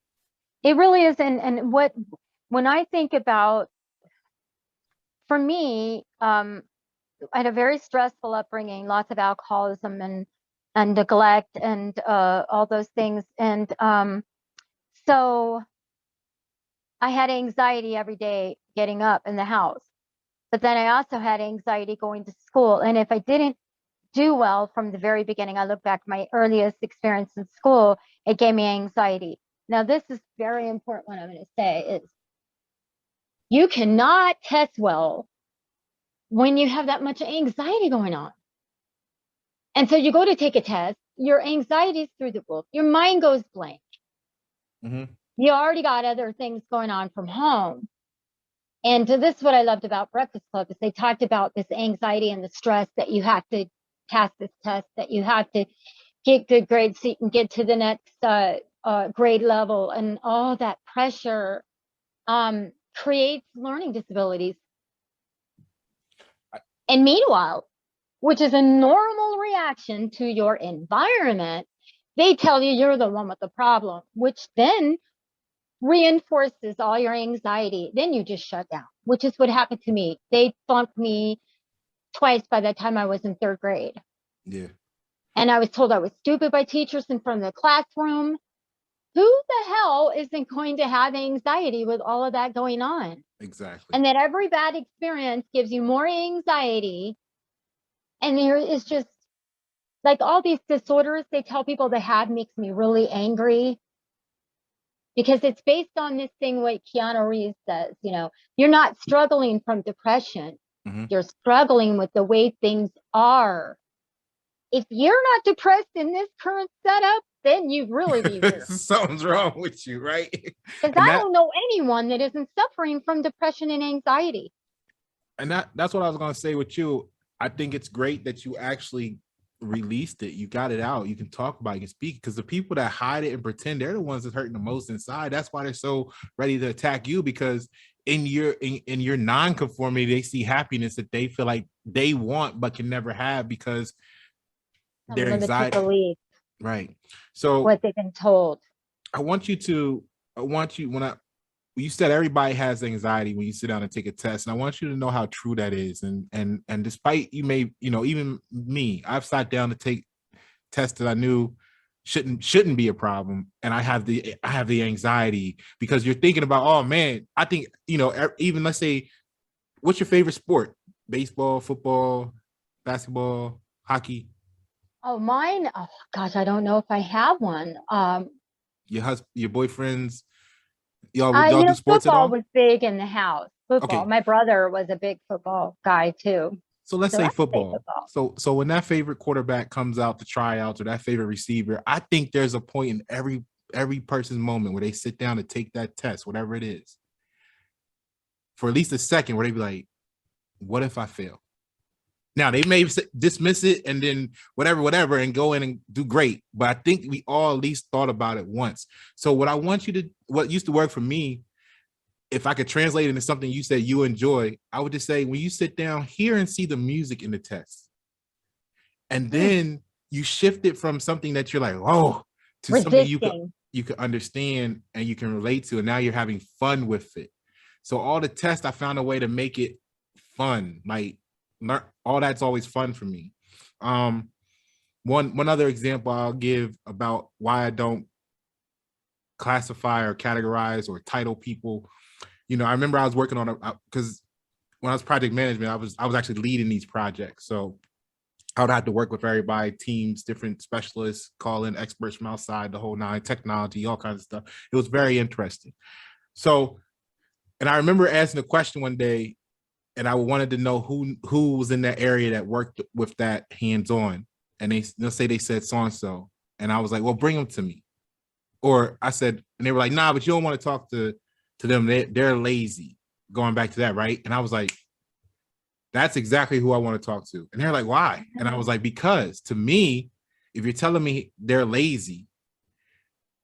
It really is. And when I think about, for me, I had a very stressful upbringing, lots of alcoholism and neglect and all those things. And so I had anxiety every day getting up in the house. But then I also had anxiety going to school. And if I didn't do well from the very beginning, I look back at my earliest experience in school, it gave me anxiety. Now, this is very important. What I'm going to say is you cannot test well when you have that much anxiety going on. And so you go to take a test, your anxiety is through the roof, your mind goes blank. Mm-hmm. You already got other things going on from home. And this is what I loved about Breakfast Club, is they talked about this anxiety and the stress that you have to pass this test, that you have to get good grades so you can get to the next grade level, and all that pressure creates learning disabilities. And meanwhile, which is a normal reaction to your environment, they tell you you're the one with the problem, which then reinforces all your anxiety. Then you just shut down, which is what happened to me. They flunked me twice by the time I was in 3rd grade. Yeah. And I was told I was stupid by teachers in front of the classroom. Who the hell isn't going to have anxiety with all of that going on? Exactly. And that every bad experience gives you more anxiety. And there is just, like, all these disorders they tell people they have makes me really angry, because it's based on this thing what Keanu Reeves says, you know, you're not struggling from depression. Mm-hmm. You're struggling with the way things are. If you're not depressed in this current setup, then you really be weird. Something's wrong with you, right? Because I don't know anyone that isn't suffering from depression and anxiety. And that's what I was going to say with you. I think it's great that you actually released it. You got it out. You can talk about it, you can speak, because the people that hide it and pretend, they're the ones that's hurting the most inside. That's why they're so ready to attack you, because in your non-conformity, they see happiness that they feel like they want but can never have, because their anxiety. Belief. Right. So what they've been told. I want you when you said everybody has anxiety when you sit down and take a test, and I want you to know how true that is. And despite you may, you know, even me, I've sat down to take tests that I knew shouldn't be a problem, and I have the anxiety, because you're thinking about, oh man, I think, you know, even let's say, what's your favorite sport? Baseball, football, basketball, hockey? Oh, mine. Oh gosh, I don't know if I have one. Your husband, your boyfriends. Y'all do sports football at all? Was big in the house. Football. Okay. My brother was a big football guy too. So let's say football. So when that favorite quarterback comes out to tryouts, or that favorite receiver, I think there's a point in every person's moment where they sit down to take that test, whatever it is, for at least a second, where they be like, what if I fail? Now, they may dismiss it and then whatever, and go in and do great. But I think we all at least thought about it once. So what used to work for me, if I could translate it into something you said you enjoy, I would just say, when you sit down, hear and see the music in the text. And then you shift it from something that you're like, oh, to resisting. Something you can understand and you can relate to. And now you're having fun with it. So all the tests, I found a way to make it fun. Like, all that's always fun for me. One other example I'll give about why I don't classify or categorize or title people. You know, I remember I was working on because when I was project management, I was actually leading these projects. So I would have to work with everybody, teams, different specialists, call in experts from outside, the whole nine, technology, all kinds of stuff. It was very interesting. So And I remember asking a question one day, and I wanted to know who was in that area that worked with that hands-on. And they'll say they said so-and-so. And I was like, well, bring them to me. Or I said, and they were like, nah, but you don't want to talk to them. They're lazy. Going back to that, right? And I was like, that's exactly who I want to talk to. And they're like, why? And I was like, because to me, if you're telling me they're lazy,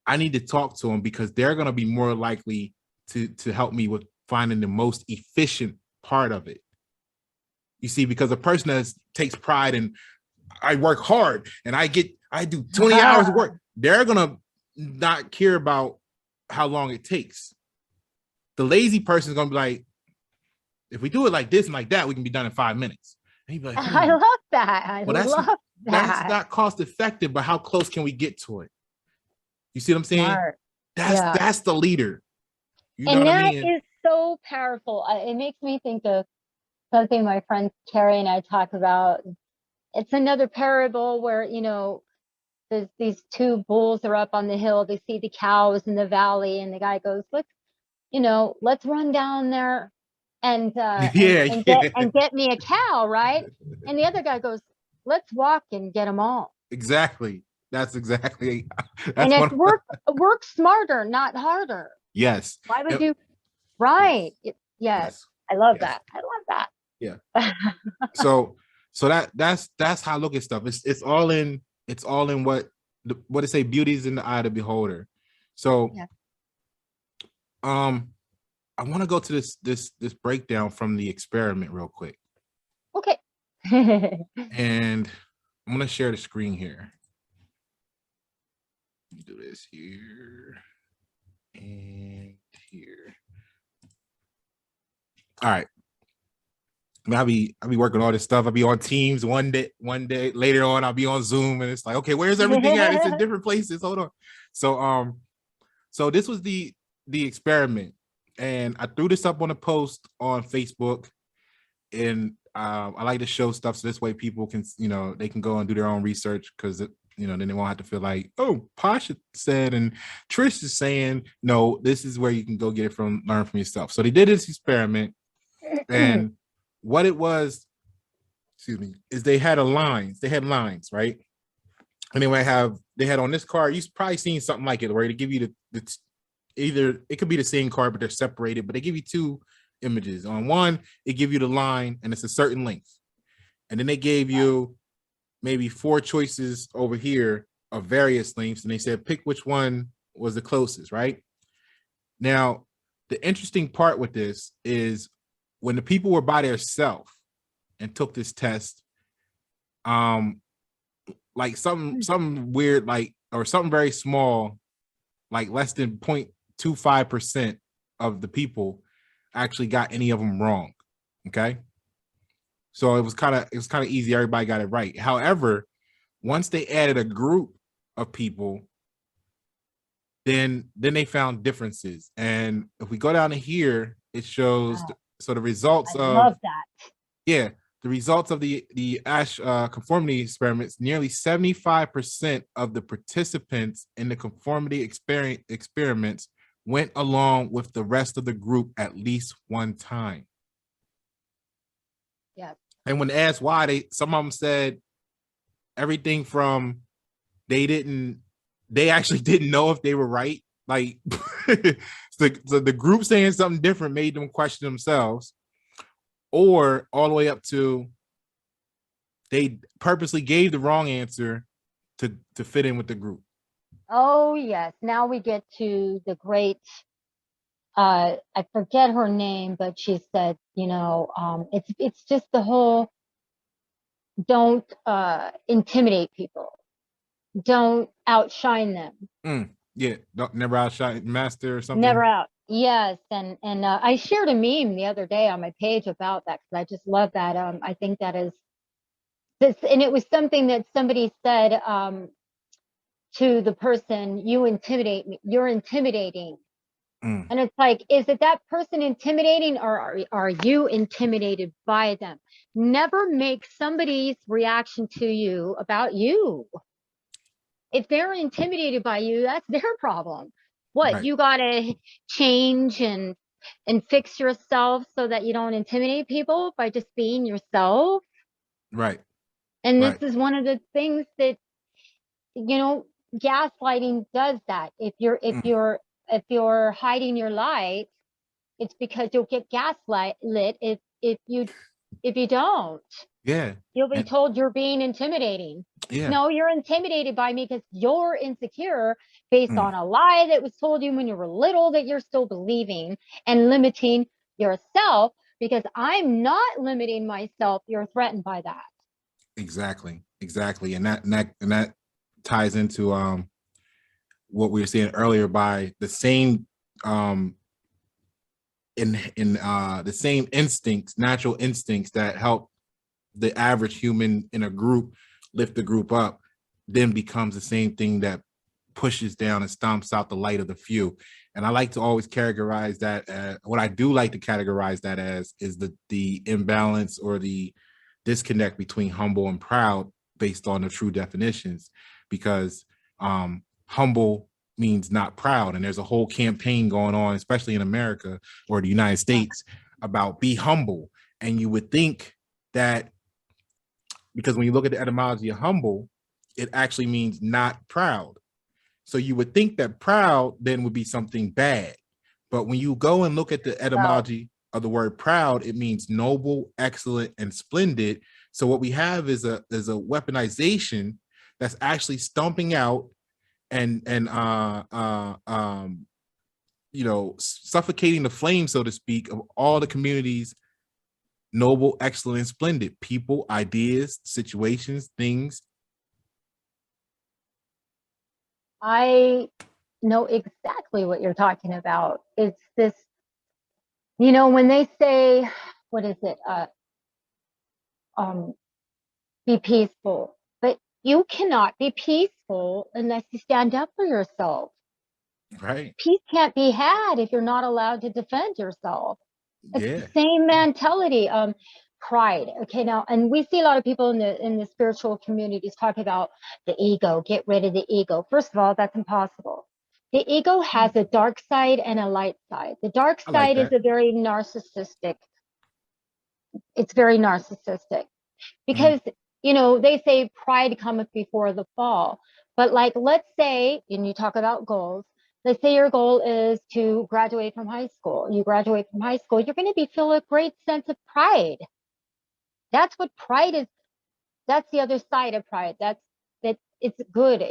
I need to talk to them because they're going to be more likely to help me with finding the most efficient part of it. You see, because a person that takes pride in, I work hard and I do 20 hours of work, they're going to not care about how long it takes. The lazy person is going to be like, if we do it like this and like that, we can be done in 5 minutes. And he'd be like, I love that. I love that. That's not cost effective, but how close can we get to it? You see what I'm saying? Smart. That's the leader. You know and what I that mean? is so powerful. It makes me think of something my friend Carrie and I talk about. It's another parable where, you know, there's these two bulls are up on the hill. They see the cows in the valley, and the guy goes, let's run down there and get me a cow, right? And the other guy goes, let's walk and get them all. Exactly. That's exactly. And it's work smarter, not harder. Yes. Why would you? Right. Yes. I love that. I love that. Yeah. so that's how I look at stuff. It's all in what they say, beauty is in the eye of the beholder. So I want to go to this breakdown from the experiment real quick. Okay. And I'm gonna share the screen here. Do this here and here. All right. I'll be working all this stuff. I'll be on Teams one day. Later on, I'll be on Zoom, and it's like, okay, where's everything at? It's in different places. Hold on. So this was the experiment, and I threw this up on a post on Facebook, and I like to show stuff so this way people can, they can go and do their own research, because then they won't have to feel like, oh, Pasha said and Trish is saying. No, this is where you can go get it from, learn from yourself. So they did this experiment, and what it was, is they had lines, right? And they had on this card, you've probably seen something like it, where they give you the either it could be the same card, but they're separated, but they give you two images. On one, it give you the line and it's a certain length. And then they gave you maybe 4 choices over here of various lengths, and they said, pick which one was the closest, right? Now, the interesting part with this is when the people were by themselves and took this test, like something weird, like, or something very small, like less than 0.25% of the people actually got any of them wrong. Okay. So it was kind of easy. Everybody got it right. However, once they added a group of people, then they found differences. And if we go down to here, it shows the results love that. Yeah, the results of the conformity experiments. Nearly 75% of the participants in the conformity experiments went along with the rest of the group at least one time. Yeah. And when asked why, some of them said everything from they actually didn't know if they were right. Like so the group saying something different made them question themselves, or all the way up to they purposely gave the wrong answer to fit in with the group. Oh yes. Now we get to the great, I forget her name, but she said, it's just the whole, don't intimidate people. Don't outshine them. Yeah, never outshine master or something. Never out. Yes, and I shared a meme the other day on my page about that, because I just love that. I think that is this, and it was something that somebody said to the person, "You intimidate me. You're intimidating." And it's like, is it that person intimidating, or are you intimidated by them? Never make somebody's reaction to you about you. If they're intimidated by you, that's their problem. What, right. You gotta change and and fix yourself so that you don't intimidate people by just being yourself. Right. And this Right. is one of the things that, you know, gaslighting does that. If you're hiding your light, it's because you'll get gaslit lit if you don't. Yeah. You'll be And told you're being intimidating. yeah. No, you're intimidated by me because you're insecure based Mm, on a lie that was told you when you were little that you're still believing and limiting yourself. Because I'm not limiting myself, you're threatened by that. exactly. Exactly. And that ties into what we were saying earlier by the same in the same instincts, natural instincts that help the average human in a group lift the group up, then becomes the same thing that pushes down and stomps out the light of the few. And I like to always categorize that what I do like to categorize that as is the imbalance or the disconnect between humble and proud based on the true definitions, because humble means not proud, and there's a whole campaign going on, especially in America or the United States, about be humble. And you would think that, because when you look at the etymology of humble, it actually means not proud. So you would think that proud then would be something bad. But when you go and look at the Well, etymology of the word proud, it means noble, excellent, and splendid. So what we have is a weaponization that's actually stomping out and suffocating the flame, so to speak, of all the communities, noble, excellent, splendid people, ideas, situations, things. I know exactly what you're talking about. It's this, when they say, what is it? Um, be peaceful. But you cannot be peaceful unless you stand up for yourself. Right. Peace can't be had if you're not allowed to defend yourself. It's the Yeah. same mentality. Pride. Okay, now, and we see a lot of people in the spiritual communities talk about the ego. Get rid of the ego. First of all, that's impossible. The ego has a dark side and a light side. The dark I like side is that. a very narcissistic. It's very narcissistic Mhm. because they say pride cometh before the fall. But like, let's say, and you talk about goals, let's say your goal is to graduate from high school. You graduate from high school, you're going to be feel a great sense of pride. That's what pride is. That's the other side of pride. That it's good.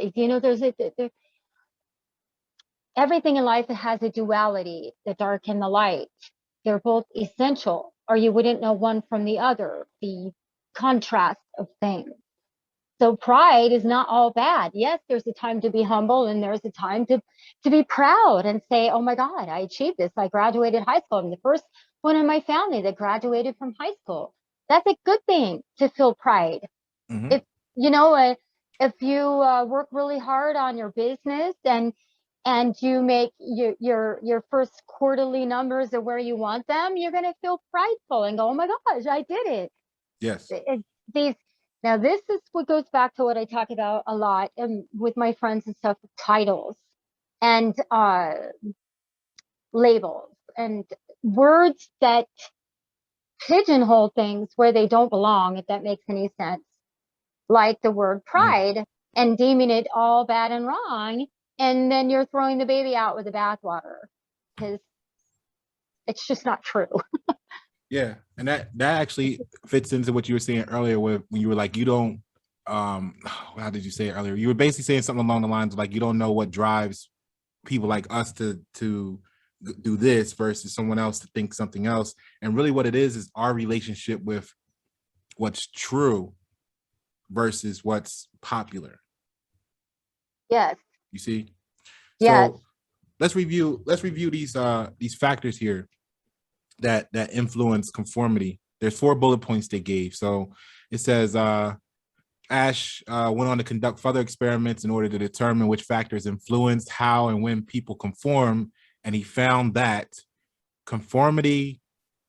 Everything in life has a duality, the dark and the light. They're both essential, or you wouldn't know one from the other, the contrast of things. So pride is not all bad. Yes, there's a time to be humble, and there's a time to be proud and say, oh my God, I achieved this. I graduated high school. I'm the first one in my family that graduated from high school. That's a good thing to feel pride. Mhm. If you know if you work really hard on your business and you make your first quarterly numbers are where you want them, you're going to feel prideful and go, oh my gosh, I did it. Yes. These Now, this is what goes back to what I talk about a lot with my friends and stuff, titles and labels and words that pigeonhole things where they don't belong, if that makes any sense, like the word Mhm. pride, and deeming it all bad and wrong, and then you're throwing the baby out with the bathwater because it's just not true. Yeah, and that actually fits into what you were saying earlier, with when you were like, you don't. How did you say it earlier? You were basically saying something along the lines of like, you don't know what drives people like us to do this versus someone else to think something else. And really, what it is our relationship with what's true versus what's popular. Yes, You see? yes. So let's review these factors here that influence conformity. There's 4 bullet points they gave. So it says Ash went on to conduct further experiments in order to determine which factors influenced how and when people conform, and he found that conformity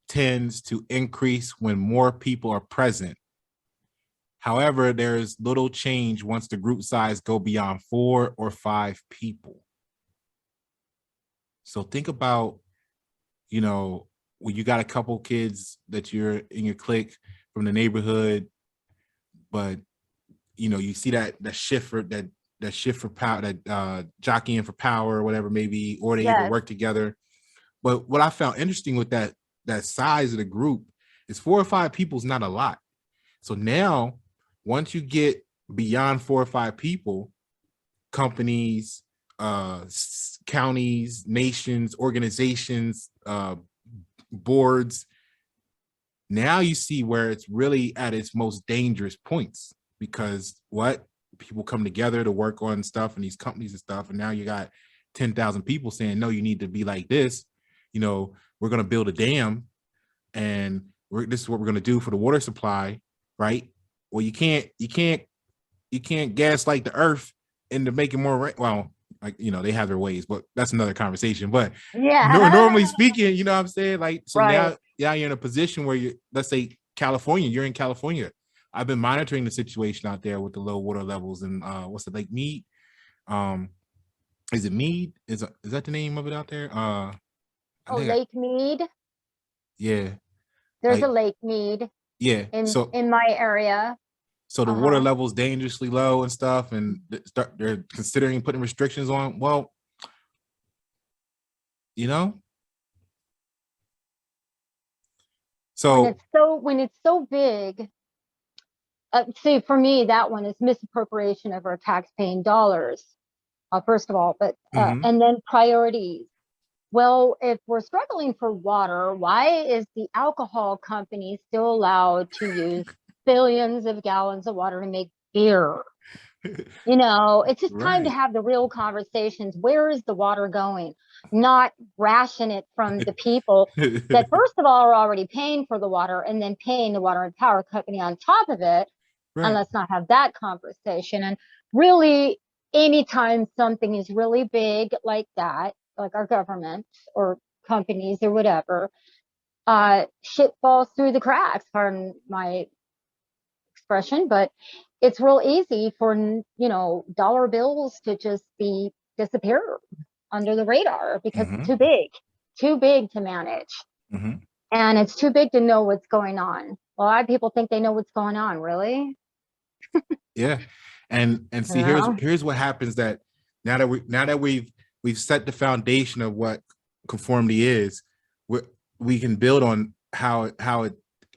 tends to increase when more people are present. However, there is little change once the group size go beyond 4 or 5 people. So think about, you know, when you got a couple kids that you're in your clique from the neighborhood, but you know, you see that shift for that shift for power, that jockeying for power or whatever maybe, or they even Yes. work together. But what I found interesting with that size of the group is 4 or 5 people is not a lot. So now, once you get beyond 4 or 5 people, companies, counties, nations, organizations, boards, now you see where it's really at its most dangerous points, because what people come together to work on stuff and these companies and stuff, and now you got 10,000 people saying, no, you need to be like this. You know, we're going to build a dam, and this is what we're going to do for the water supply, right? Well, you can't gaslight the earth into making more well, like, you know, they have their ways, but that's another conversation. But normally Yeah. speaking, you know what I'm saying? Like, so Right. now you're in a position where you, let's say California, you're in California. I've been monitoring the situation out there with the low water levels and what's it, Lake Mead? Is it Mead? Is that the name of it out there? I Oh, think Lake Mead. yeah, There's a like Lake Mead yeah. in my area. So the water Uh-huh. level is dangerously low and stuff, and they're considering putting restrictions on. Well, you know, so When it's so big, see, for me, that one is misappropriation of our tax-paying dollars, first of all, but mhm. and then priorities. Well, if we're struggling for water, why is the alcohol company still allowed to use billions of gallons of water to make beer? You know, it's just time to Right. have the real conversations. Where is the water going? Not ration it from the people that, first of all, are already paying for the water and then paying the water and power company on top of it. And Right. let's not have that conversation. And really, anytime something is really big like that, like our government or companies or whatever, shit falls through the cracks, pardon my expression, but it's real easy for, you know, dollar bills to just be disappear under the radar because it's Mhm. too big to manage. Mhm. And it's too big to know what's going on. A lot of people think they know what's going on, really? Yeah. And You see, know? here's what happens, that now that we've set the foundation of what conformity is, we can build on how it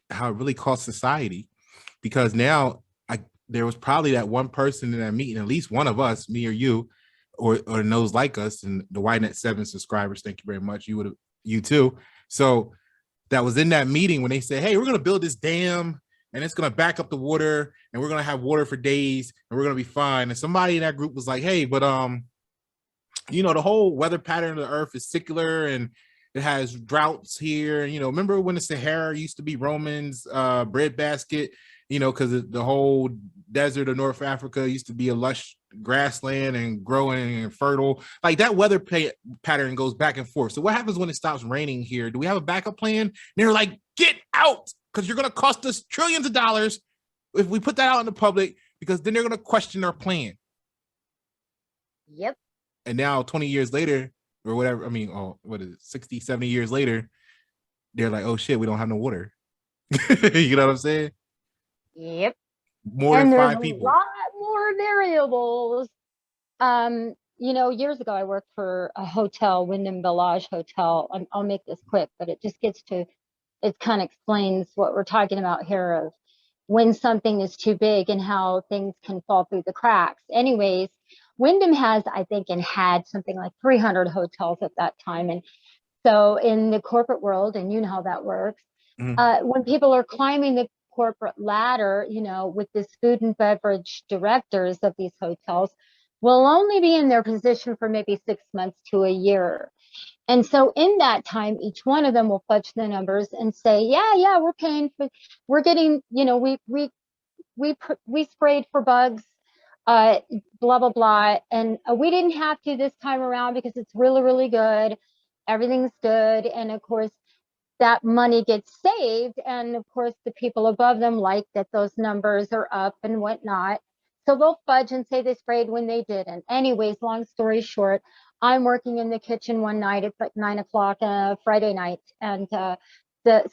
really costs society, because now there was probably that one person in that meeting, at least one of us, me or you, or those like us, and the Y Net 7 subscribers, thank you very much. You too. So that was in that meeting when they said, hey, we're going to build this dam and it's going to back up the water and we're going to have water for days and we're going to be fine. And somebody in that group was like, hey, but you know, the whole weather pattern of the earth is secular and it has droughts here. And, you know, remember when the Sahara used to be Romans' breadbasket, you know, because the whole desert of North Africa used to be a lush grassland and growing and fertile. Like that weather pattern goes back and forth. So what happens when it stops raining here? Do we have a backup plan? And they're like, get out, because you're going to cost us trillions of dollars if we put that out in the public, because then they're going to question our plan. Yep. And now 20 years later or whatever, I mean, oh, what is it, 60, 70 years later, they're like, oh shit, we don't have no water. You know what I'm saying? Yep. More than And there's a 5 people. lot more variables. You know, years ago I worked for a hotel, Wyndham Village Hotel. I'll make this quick, but it just gets to, it kind of explains what we're talking about here of when something is too big and how things can fall through the cracks. Anyways, Wyndham has, I think, and had something like 300 hotels at that time. And so in the corporate world, and you know how that works, Mhm. when people are climbing the corporate ladder, you know, with this food and beverage directors of these hotels, will only be in their position for maybe 6 months to a year. And so in that time, each one of them will fudge the numbers and say, yeah, we're paying for, we're getting, you know, we sprayed for bugs, uh, blah, blah, blah. And we didn't have to this time around because it's really, really good. Everything's good. And of course, that money gets saved. And of course, the people above them like that those numbers are up and whatnot. So they'll fudge and say they sprayed when they didn't. Anyways, long story short, I'm working in the kitchen one night. It's like 9 o'clock, Friday night, and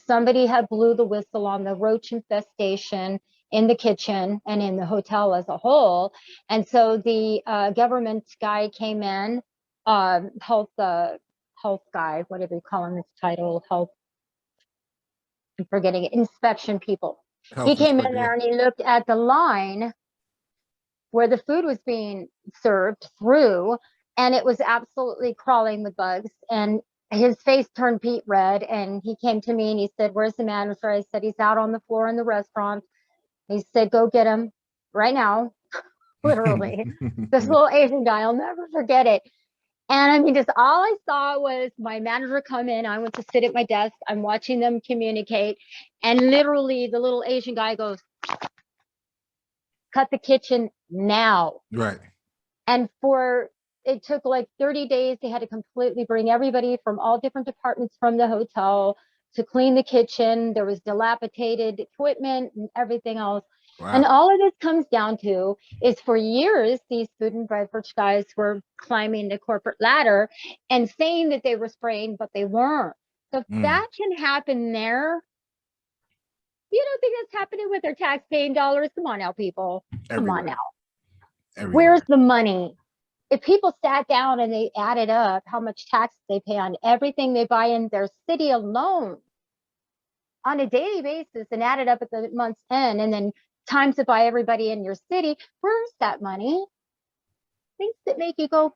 somebody had blew the whistle on the roach infestation in the kitchen and in the hotel as a whole. And so the government guy came in, health guy, whatever you call him, his title, health, I'm forgetting it, inspection people. He Health came in inspector, yeah. there and he looked at the line where the food was being served through, and it was absolutely crawling with bugs. And his face turned beet red, and he came to me and he said, "Where's the manager?" I said, "He's out on the floor in the restaurant." He said, "Go get him right now." Literally. This little Asian guy, I'll never forget it. And I mean, just all I saw was my manager come in. I went to sit at my desk. I'm watching them communicate. And literally, the little Asian guy goes, "Cut the kitchen now." Right. And it took like 30 days. They had to completely bring everybody from all different departments from the hotel to clean the kitchen. There was dilapidated equipment and everything else. Wow. And all of this comes down to is, for years, these food and beverage guys were climbing the corporate ladder and saying that they were spraying, but they weren't. So if that can happen there, you don't think that's happening with their tax-paying dollars? Come on now, people. Come on now. Everywhere. Where's the money? If people sat down and they added up how much tax they pay on everything they buy in their city alone on a daily basis and added up at the month's end, and then times it by everybody in your city, where's that money? Things that make you go,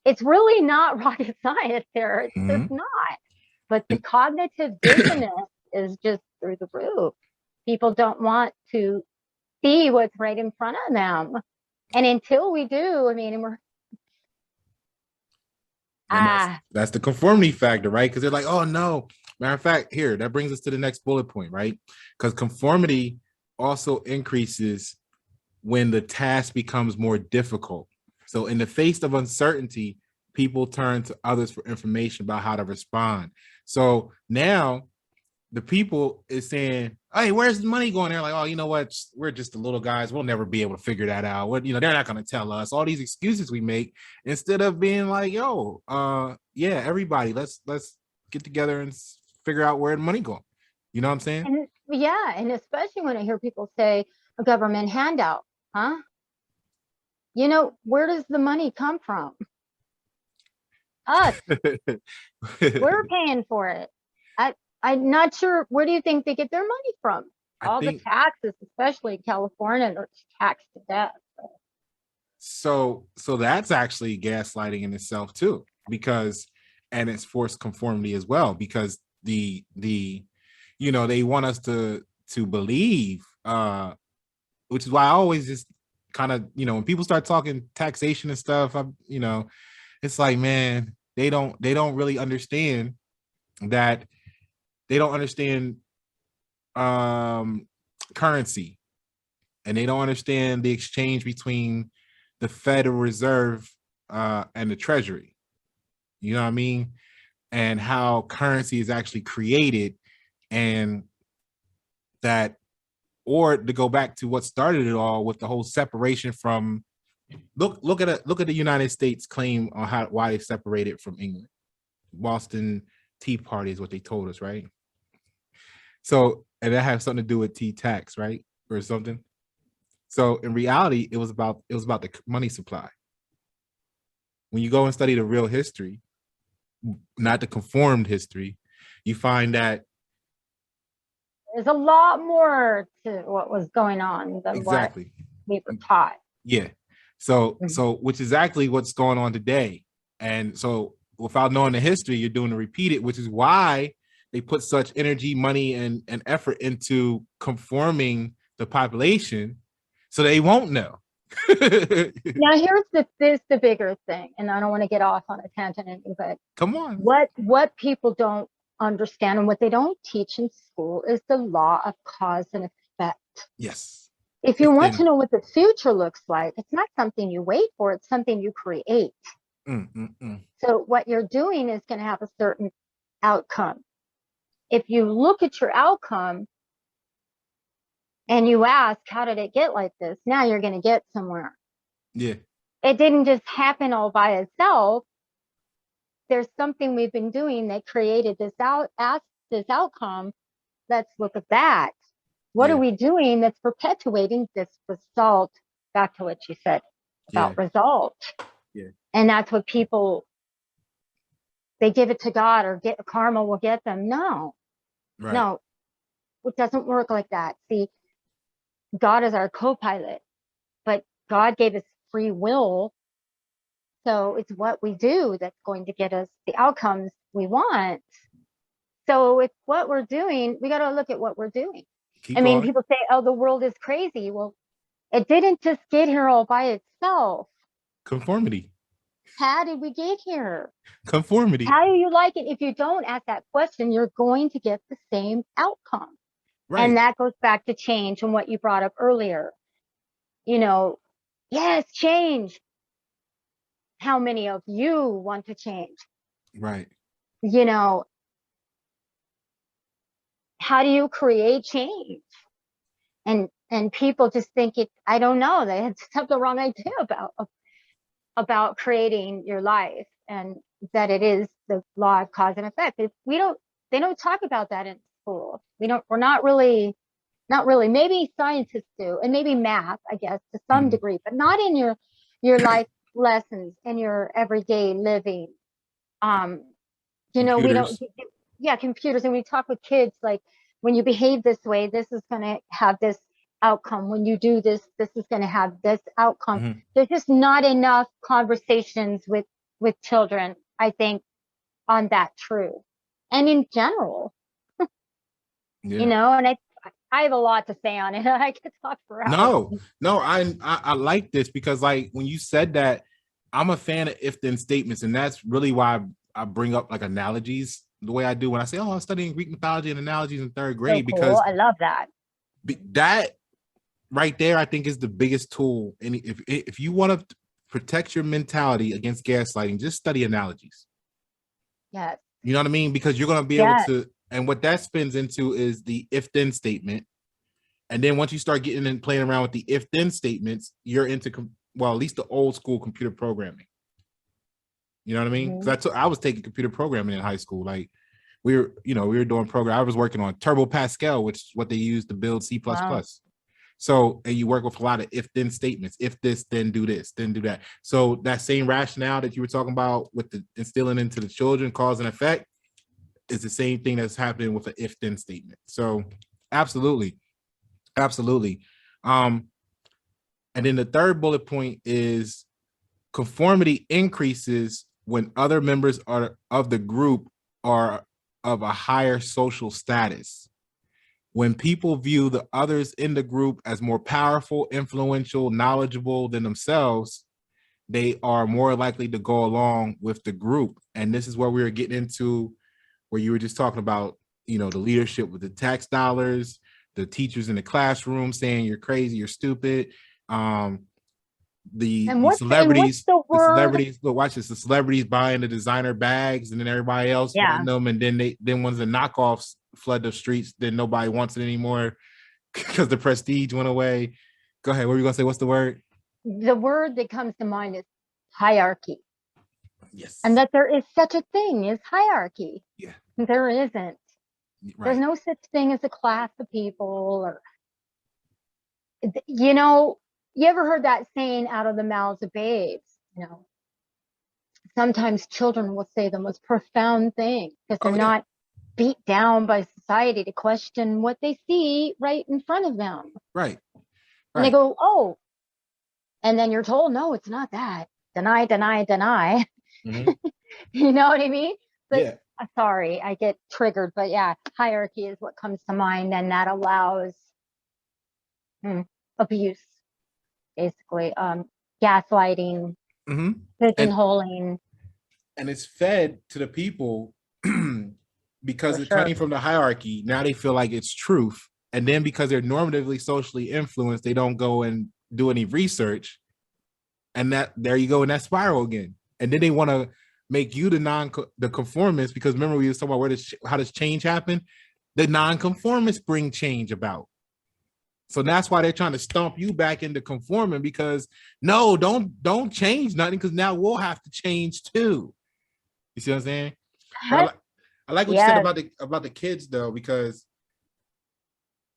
It's really not rocket science there. It's just not. But the cognitive dissonance is just through the roof. People don't want to see what's right in front of them. And until we do, I mean, that's the conformity factor, right? Because they're like, oh no. Matter of fact, here, that brings us to the next bullet point, right? Because conformity also increases when the task becomes more difficult. So in the face of uncertainty, people turn to others for information about how to respond. So now the people is saying, "Hey, where's the money going?" They're like, "Oh, you know what? We're just the little guys. We'll never be able to figure that out. What, they're not going to tell us." All these excuses we make, instead of being like, "Yo, yeah, everybody, let's get together and figure out where the money going." You know what I'm saying? And, yeah, and especially when I hear people say a government handout, huh? Where does the money come from? Us. We're paying for it. I'm not sure. Where do you think they get their money from? All the taxes, especially in California, are taxed to death. So that's actually gaslighting in itself too, and it's forced conformity as well, because they want us to believe, which is why I always just kind of, when people start talking taxation and stuff, it's like, man, they don't really understand that. They don't understand currency, and they don't understand the exchange between the Federal Reserve and the Treasury. You know what I mean? And how currency is actually created, and that, or to go back to what started it all with the whole separation from, look at the United States claim on why they separated from England. Boston Tea Party is what they told us, right? So, and that has something to do with tea tax, right? Or something. So in reality, it was about the money supply. When you go and study the real history, not the conformed history, you find that there's a lot more to what was going on than exactly what we were taught. Yeah. So which is exactly what's going on today. And so without knowing the history, you're doing to repeat it, which is why they put such energy, money, and effort into conforming the population, so they won't know. Now here's the bigger thing, and I don't want to get off on a tangent, but come on. What people don't understand and what they don't teach in school is the law of cause and effect. Yes. If you want to know what the future looks like, it's not something you wait for, it's something you create. So what you're doing is going to have a certain outcome. If you look at your outcome and you ask, how did it get like this? Now you're going to get somewhere. Yeah. it didn't just happen all by itself. There's something we've been doing that created this outcome. Let's look at that. What are we doing that's perpetuating this result? Back to what you said about result. Yeah. And that's what people, they give it to God or karma will get them. No, no, it doesn't work like that. See, God is our co-pilot, but God gave us free will. So it's what we do that's going to get us the outcomes we want. So if what we're doing, we got to look at what we're doing. Keep going. People say, oh, the world is crazy. Well, it didn't just get here all by itself. Conformity. How did we get here? Conformity. How do you like it? If you don't ask that question, you're going to get the same outcome. Right. And that goes back to change and what you brought up earlier. Yes, change. How many of you want to change? Right. How do you create change? And people just think I don't know, they have the wrong idea about creating your life, and that it is the law of cause and effect. They don't talk about that in school. We're not really, maybe scientists do, and maybe math, I guess, to some degree, but not in your life lessons, in your everyday living. Computers. Computers. And we talk with kids, like, when you behave this way, this is going to have this outcome. When you do this, this is going to have this outcome. There's just not enough conversations with children, I think, on that truth. And in general, and I have a lot to say on it. I could talk for hours. No, I like this because, like, when you said that, I'm a fan of if-then statements, and that's really why I bring up like analogies the way I do when I say, oh, I'm studying Greek mythology and analogies in third grade. So cool. Because I love that. That right there, I think, is the biggest tool. And if you want to protect your mentality against gaslighting, just study analogies. Yes. You know what I mean? Because you're going to be able to, and what that spins into is the if-then statement. And then once you start getting and playing around with the if-then statements, you're into, well, at least the old school computer programming. You know what I mean? Because I was taking computer programming in high school. Like, we were doing program. I was working on Turbo Pascal, which is what they use to build C++. Wow. So, and you work with a lot of if-then statements. If this, then do this, then do that. So that same rationale that you were talking about with the instilling into the children, cause and effect, is the same thing that's happening with an if-then statement. So absolutely. Absolutely. And then the third bullet point is conformity increases when other members of the group are of a higher social status. When people view the others in the group as more powerful, influential, knowledgeable than themselves, they are more likely to go along with the group. And this is where we were getting into, where you were just talking about, the leadership with the tax dollars, the teachers in the classroom saying you're crazy, you're stupid. The celebrities, look, watch this. The celebrities buying the designer bags, and then everybody else wanting them, and then once the knockoffs flood the streets, then nobody wants it anymore because the prestige went away. Go ahead. What were you gonna say? What's the word? The word that comes to mind is hierarchy. Yes. And that there is such a thing as hierarchy. Yeah. There isn't. Right. There's no such thing as a class of people, or you ever heard that saying, out of the mouths of babes? Sometimes children will say the most profound things because they're not beat down by society to question what they see right in front of them. Right. And they go, oh, and then you're told, no, it's not that. Deny, deny, deny. Mm-hmm. You know what I mean? But sorry, I get triggered, but hierarchy is what comes to mind, and that allows abuse, basically, gaslighting, pigeonholing. And it's fed to the people because it's coming from the hierarchy. Now they feel like it's truth. And then because they're normatively socially influenced, they don't go and do any research. And there you go in that spiral again. And then they want to make you the conformist, because remember we were talking about how does change happen? The nonconformists bring change about. So that's why they're trying to stomp you back into conforming, because no, don't change nothing, because now we'll have to change too. You see what I'm saying? But I like what you said about the kids though, because,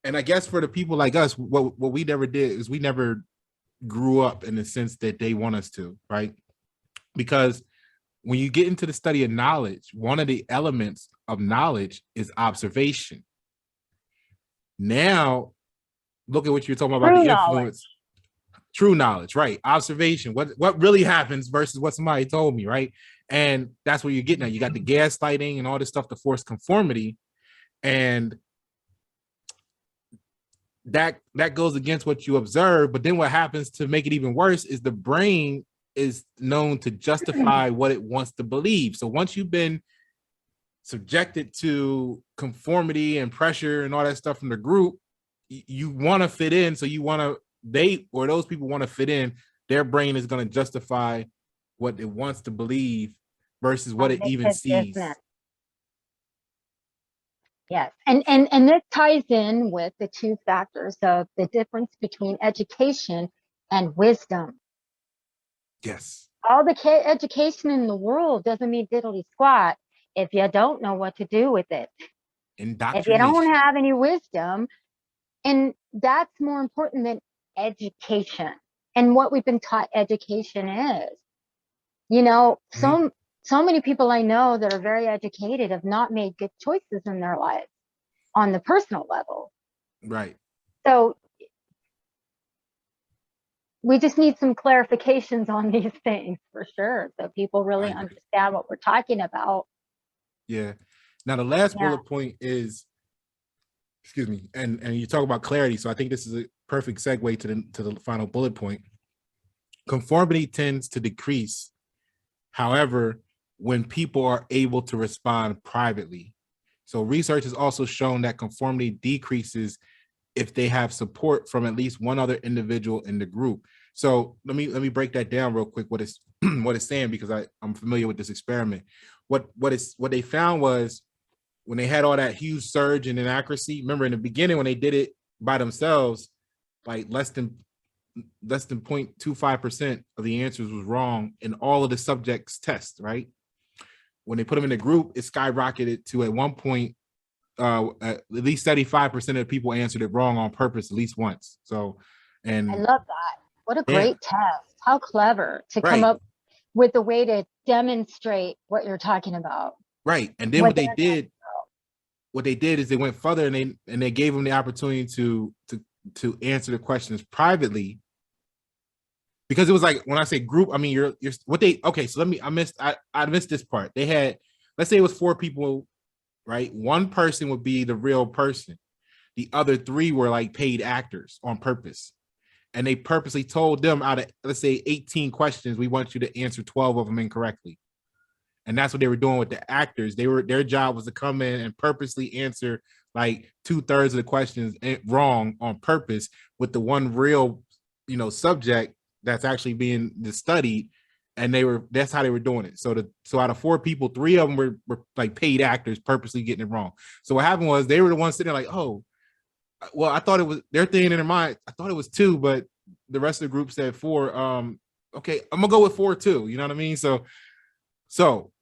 and I guess for the people like us, what we never did is we never grew up in the sense that they want us to, right? Because when you get into the study of knowledge, one of the elements of knowledge is observation. Now, look at what you're talking about the influence. True knowledge, right? Observation. What really happens versus what somebody told me, right? And that's what you're getting at. You got the gaslighting and all this stuff to force conformity, and that goes against what you observe. But then what happens to make it even worse is the brain is known to justify what it wants to believe. So once you've been subjected to conformity and pressure and all that stuff from the group, you want to fit in. So you want to, those people want to fit in. Their brain is going to justify what it wants to believe versus what it even sees. Yes, and this ties in with the two factors of the difference between education and wisdom. Yes. All the education in the world doesn't mean diddly squat if you don't know what to do with it. If you don't have any wisdom, and that's more important than education and what we've been taught education is. You know, so many people I know that are very educated have not made good choices in their lives on the personal level. Right. So we just need some clarifications on these things for sure, so people really understand what we're talking about. Yeah. Now the last bullet point is, excuse me, and you talk about clarity. So I think this is a perfect segue to the final bullet point. Conformity tends to decrease, however, when people are able to respond privately. So research has also shown that conformity decreases if they have support from at least one other individual in the group. So let me break that down real quick. What it's what it's saying, because I'm familiar with this experiment. What they found was, when they had all that huge surge in inaccuracy, remember in the beginning when they did it by themselves, like less than 0.25% of the answers was wrong in all of the subjects test, right? When they put them in a group, it skyrocketed to at one point, at least 75% of the people answered it wrong on purpose at least once. So, and I love that. What a great test. How clever to come up with a way to demonstrate what you're talking about. Right. And then what they did is they went further, and they gave them the opportunity to answer the questions privately. Because it was like, when I say group, I mean, you're what they, okay, so I missed this part. They had, let's say it was 4 people, right? One person would be the real person. The other 3 were like paid actors on purpose. And they purposely told them, out of, let's say 18 questions, we want you to answer 12 of them incorrectly. And that's what they were doing with the actors. Their job was to come in and purposely answer like 2/3 of the questions wrong on purpose, with the one real, subject that's actually being studied. And that's how they were doing it. So out of 4 people, 3 of them were like paid actors purposely getting it wrong. So what happened was, they were the ones sitting there like, oh, well, I thought it was, they're thinking in their mind, I thought it was 2, but the rest of the group said 4. Okay, I'm gonna go with 4 too. You know what I mean? So,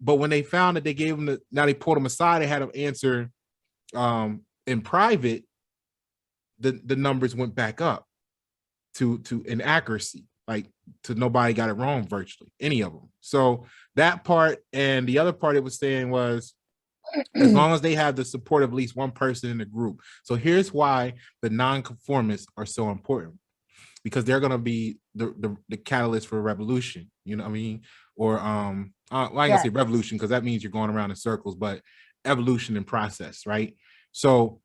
but when they found that they gave them now they pulled them aside, they had them answer in private, the numbers went back up to inaccuracy, like to nobody got it wrong, virtually any of them. So that part, and the other part it was saying was, as long as they have the support of at least one person in the group. So here's why the nonconformists are so important, because they're going to be the catalyst for revolution. You know what I mean? Or I ain't gonna say revolution, because that means you're going around in circles, but evolution in process, right? So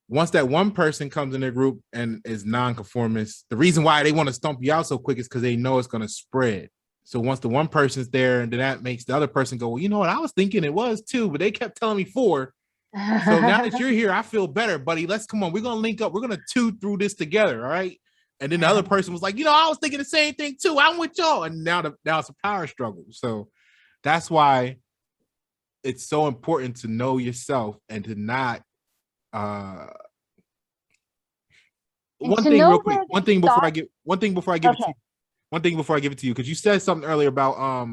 once that one person comes in their group and is nonconformist, the reason why they want to stomp you out so quick is because they know it's going to spread. So once the one person's there, and then that makes the other person go, well, you know what? I was thinking it was 2, but they kept telling me 4. So now that you're here, I feel better, buddy. Come on. We're going to link up. We're going to 2 through this together. All right. And then the other person was like, I was thinking the same thing too. I'm with y'all. And now it's a power struggle. So that's why it's so important to know yourself and to not, one to thing know real quick. where One the thing before I thought- give one thing before I give it to Okay. you. One thing before I give it to you, because you said something earlier about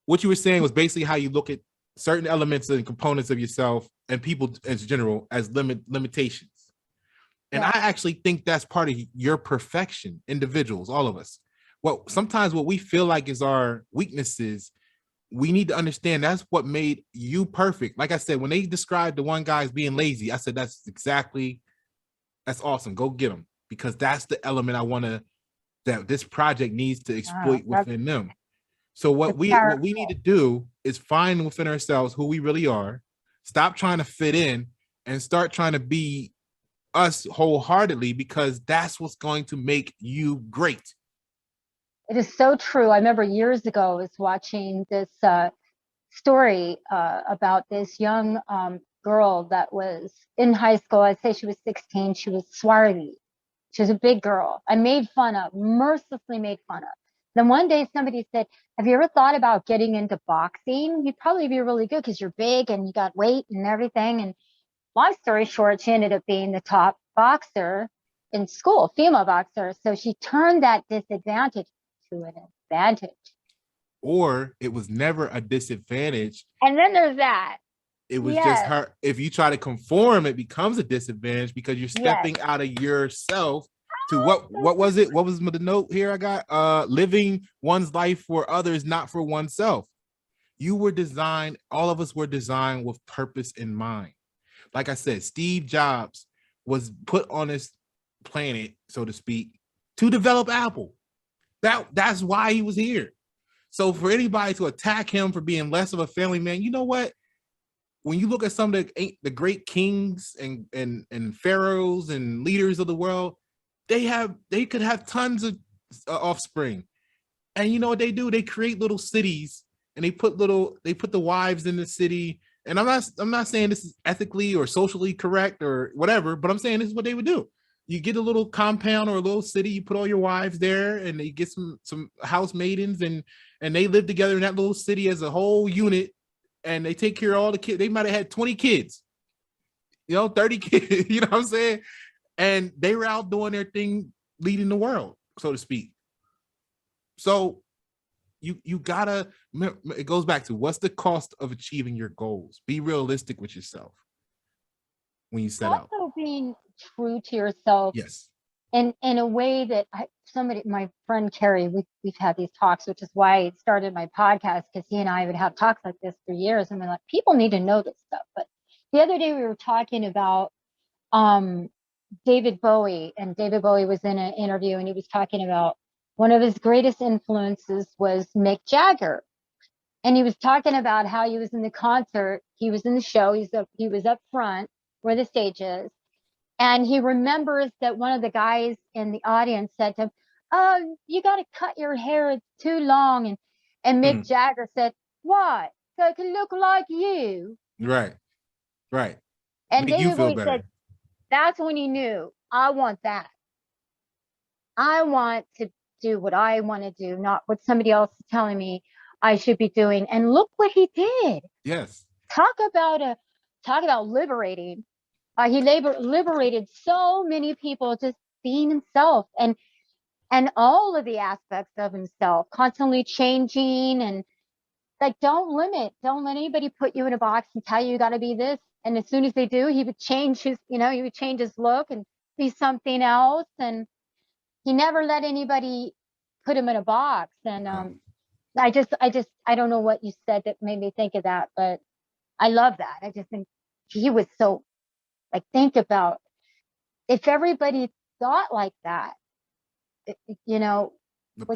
what you were saying was basically how you look at certain elements and components of yourself and people in general as limitations. And Yeah. I actually think that's part of your perfection, individuals, all of us. Well, sometimes what we feel like is our weaknesses, we need to understand that's what made you perfect. Like I said, when they described the one guy as being lazy, I said, that's awesome. Go get them, because that's the element I want to, that this project needs to exploit within them. So what we need to do is find within ourselves who we really are, stop trying to fit in, and start trying to be us wholeheartedly, because that's what's going to make you great. It is so true. I remember years ago I was watching this story about this young girl that was in high school. I'd say she was 16. She was swarthy. She was a big girl. I made fun of, mercilessly made fun of. Then one day somebody said, have you ever thought about getting into boxing? You'd probably be really good because you're big and you got weight and everything. And long story short, she ended up being the top boxer in school, female boxer. So she turned that disadvantage to an advantage. Or it was never a disadvantage. And then there's that. It was just her. If you try to conform, it becomes a disadvantage because you're stepping out of yourself to what was it? What was the note here I got? Living one's life for others, not for oneself. You were designed, all of us were designed with purpose in mind. Like I said, Steve Jobs was put on this planet, so to speak, to develop Apple. That's why he was here. So for anybody to attack him for being less of a family man, you know what? When you look at some of the great kings and pharaohs and leaders of the world, they could have tons of offspring. And you know what they do? They create little cities and they put the wives in the city. And I'm not saying this is ethically or socially correct or whatever, but I'm saying this is what they would do. You get a little compound or a little city, you put all your wives there, and they get some house maidens, and they live together in that little city as a whole unit, and they take care of all the kids. They might have had 20 kids, 30 kids, you know what I'm saying? And they were out doing their thing, leading the world, so to speak. So you gotta, it goes back to, what's the cost of achieving your goals? Be realistic with yourself when you set out. Also being true to yourself. Yes. And in a way that my friend Carrie, we've had these talks, which is why I started my podcast, because he and I would have talks like this for years. And we're like, people need to know this stuff. But the other day we were talking about David Bowie, and David Bowie was in an interview and he was talking about one of his greatest influences was Mick Jagger. And he was talking about how he was in the concert, he was in the show, he was up front where the stage is. And he remembers that one of the guys in the audience said to him, "Oh, you got to cut your hair, it's too long." And Mick Jagger said, "Why? So it can look like you." Right. And Make you David feel Bowie better. said, that's when he knew, I want that. I want to do what I want to do, not what somebody else is telling me I should be doing. And look what he did. Yes. Talk about liberating. He liberated so many people just being himself and all of the aspects of himself, constantly changing, and like, don't let anybody put you in a box and tell you got to be this. And as soon as they do, he would change his look and be something else. And he never let anybody put him in a box. And I don't know what you said that made me think of that, but I love that. I just think he was so, like, think about if everybody thought like that, but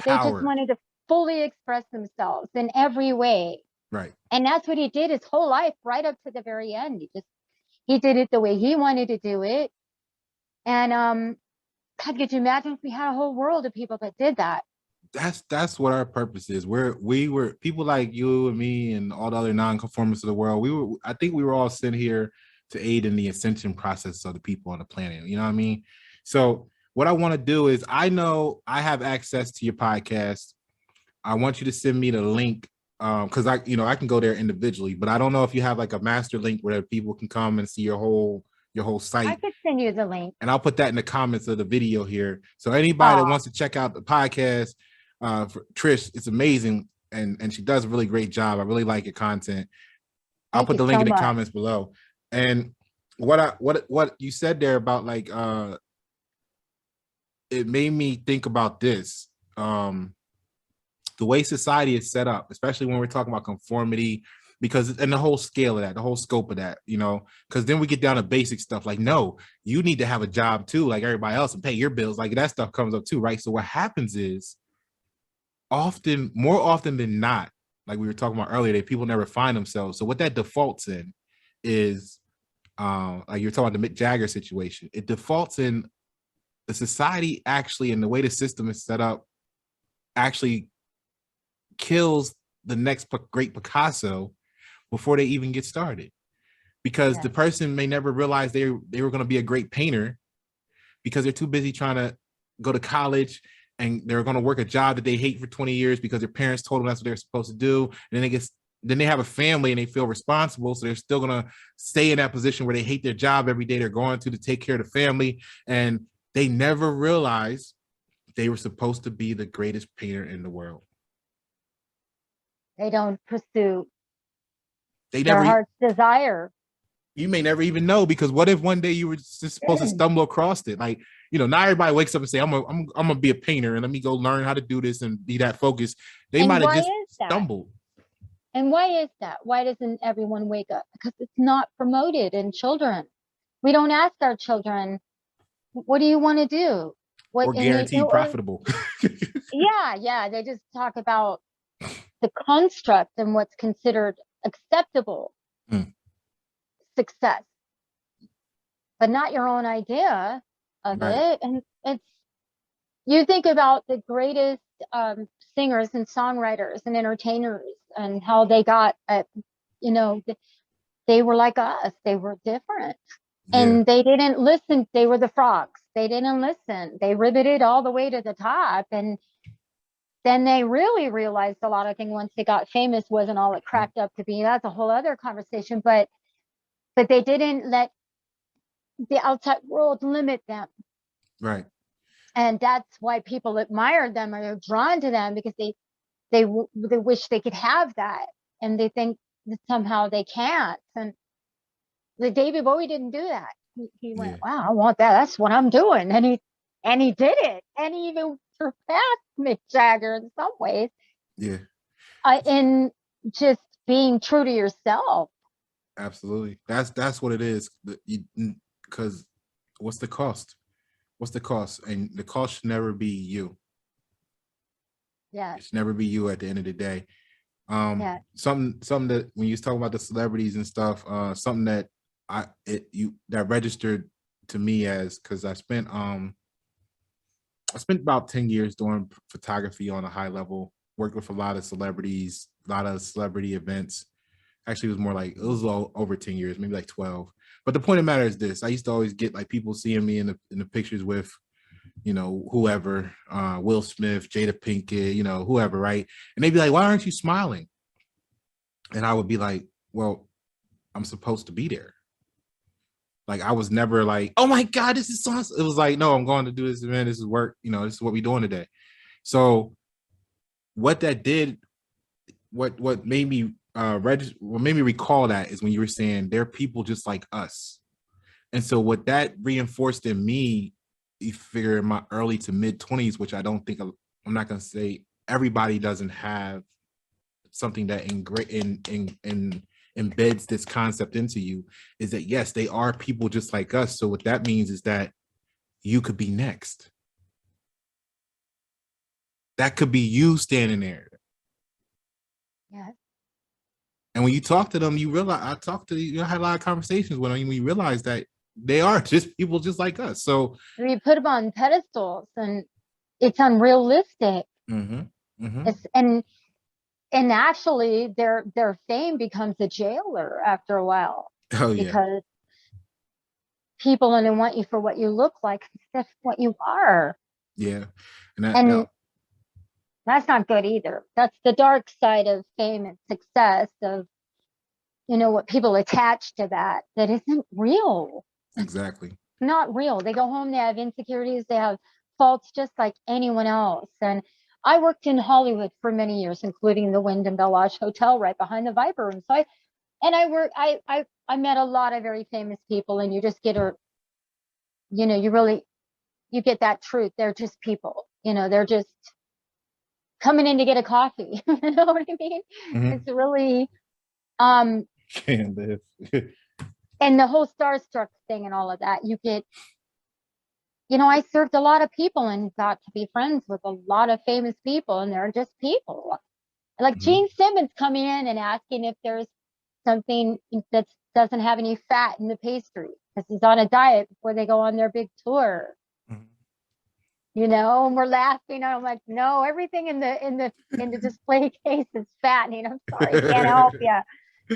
they just wanted to fully express themselves in every way. Right. And that's what he did his whole life, right up to the very end. He did it the way he wanted to do it. And God, could you imagine if we had a whole world of people that did that? That's what our purpose is. We were people like you and me and all the other nonconformists of the world. I think we were all sent here to aid in the ascension process of the people on the planet. You know what I mean? So what I want to do is, I know I have access to your podcast. I want you to send me the link, because I can go there individually, but I don't know if you have like a master link where people can come and see your whole your whole I site. could send you the link. And I'll put that in the comments of the video here. So anybody that wants to check out the podcast, for Trish, it's amazing. And she does a really great job. I really like your content. I'll put the link in the comments below. And what you said there about like, it made me think about this. The way society is set up, especially when we're talking about conformity, because and the whole scale of that, the whole scope of that, you know, because then we get down to basic stuff like, no, you need to have a job too, like everybody else, and pay your bills. Like that stuff comes up too, right? So what happens is more often than not, like we were talking about earlier, that people never find themselves. So what that defaults in is, like you're talking about the Mick Jagger situation, it defaults in the society actually, and the way the system is set up actually kills the next great Picasso before they even get started, because the person may never realize they were going to be a great painter because they're too busy trying to go to college, and they're going to work a job that they hate for 20 years because their parents told them that's what they're supposed to do. And then they have a family and they feel responsible, so they're still going to stay in that position where they hate their job every day they're going to take care of the family, and they never realize they were supposed to be the greatest painter in the world. They don't pursue their heart's desire. You may never even know, because what if one day you were just supposed to stumble across it? Like, you know, not everybody wakes up and say, I'm gonna be a painter and let me go learn how to do this and be that focused. They might have just stumbled. And why is that? Why doesn't everyone wake up? Because it's not promoted in children. We don't ask our children, what do you want to do? Or guaranteed profitable. Yeah. They just talk about the construct and what's considered acceptable success, but not your own idea of it. And it's, you think about the greatest singers and songwriters and entertainers and how they got you know, they were like us, they were different. And they didn't listen. They were the frogs. They didn't listen. They riveted all the way to the top. And then they really realized a lot of things once they got famous wasn't all it cracked up to be. That's a whole other conversation. But they didn't let the outside world limit them. Right. And that's why people admire them or are drawn to them, because they wish they could have that. And they think that somehow they can't. And the David Bowie didn't do that. He went, wow, I want that. That's what I'm doing. And he did it. And he even surpassed Mick Jagger in some ways. Yeah. In just being true to yourself. Absolutely. That's what it is. Because what's the cost? What's the cost? And the cost should never be you. Yeah. It should never be you at the end of the day. Something that when you was talking about the celebrities and stuff, something that that registered to me as, because I spent about 10 years doing photography on a high level, worked with a lot of celebrities, a lot of celebrity events. Actually, it was over 10 years, maybe like 12. But the point of the matter is this: I used to always get like people seeing me in the pictures with, you know, whoever, Will Smith, Jada Pinkett, you know, whoever, right? And they'd be like, why aren't you smiling? And I would be like, well, I'm supposed to be there. Like, I was never like, oh my God, this is so awesome. It was like, no, I'm going to do this event. This is work. You know, this is what we're doing today. So what that did, what made me what made me recall that is when you were saying there are people just like us. And so what that reinforced in me, you figure in my early to mid 20s, which I don't think, I'm not going to say everybody doesn't have something that embeds this concept into you, is that yes, they are people just like us. So what that means is that you could be next. That could be you standing there. Yeah. And when you talk to them, you realize, I had a lot of conversations with them, and we realize that they are just people just like us. So we put them on pedestals and it's unrealistic. And actually their fame becomes a jailer after a while. Oh yeah. Because people only want you for what you look like instead of what you are. Yeah. And that's not good either. That's the dark side of fame and success, of, you know, what people attach to that isn't real. Exactly. Not real. They go home, they have insecurities, they have faults just like anyone else. And I worked in Hollywood for many years, including the Wyndham Village Hotel right behind the Viper Room. So I met a lot of very famous people, and you just get you get that truth. They're just people, they're just coming in to get a coffee. You know what I mean? Mhm. It's really, and the whole starstruck thing and all of that, you get, I served a lot of people and got to be friends with a lot of famous people, and they're just people. Like Mhm. Gene Simmons coming in and asking if there's something that doesn't have any fat in the pastry because he's on a diet before they go on their big tour. Mhm. And we're laughing. I'm like, no, everything in the display case is fattening. I'm sorry, can't help you.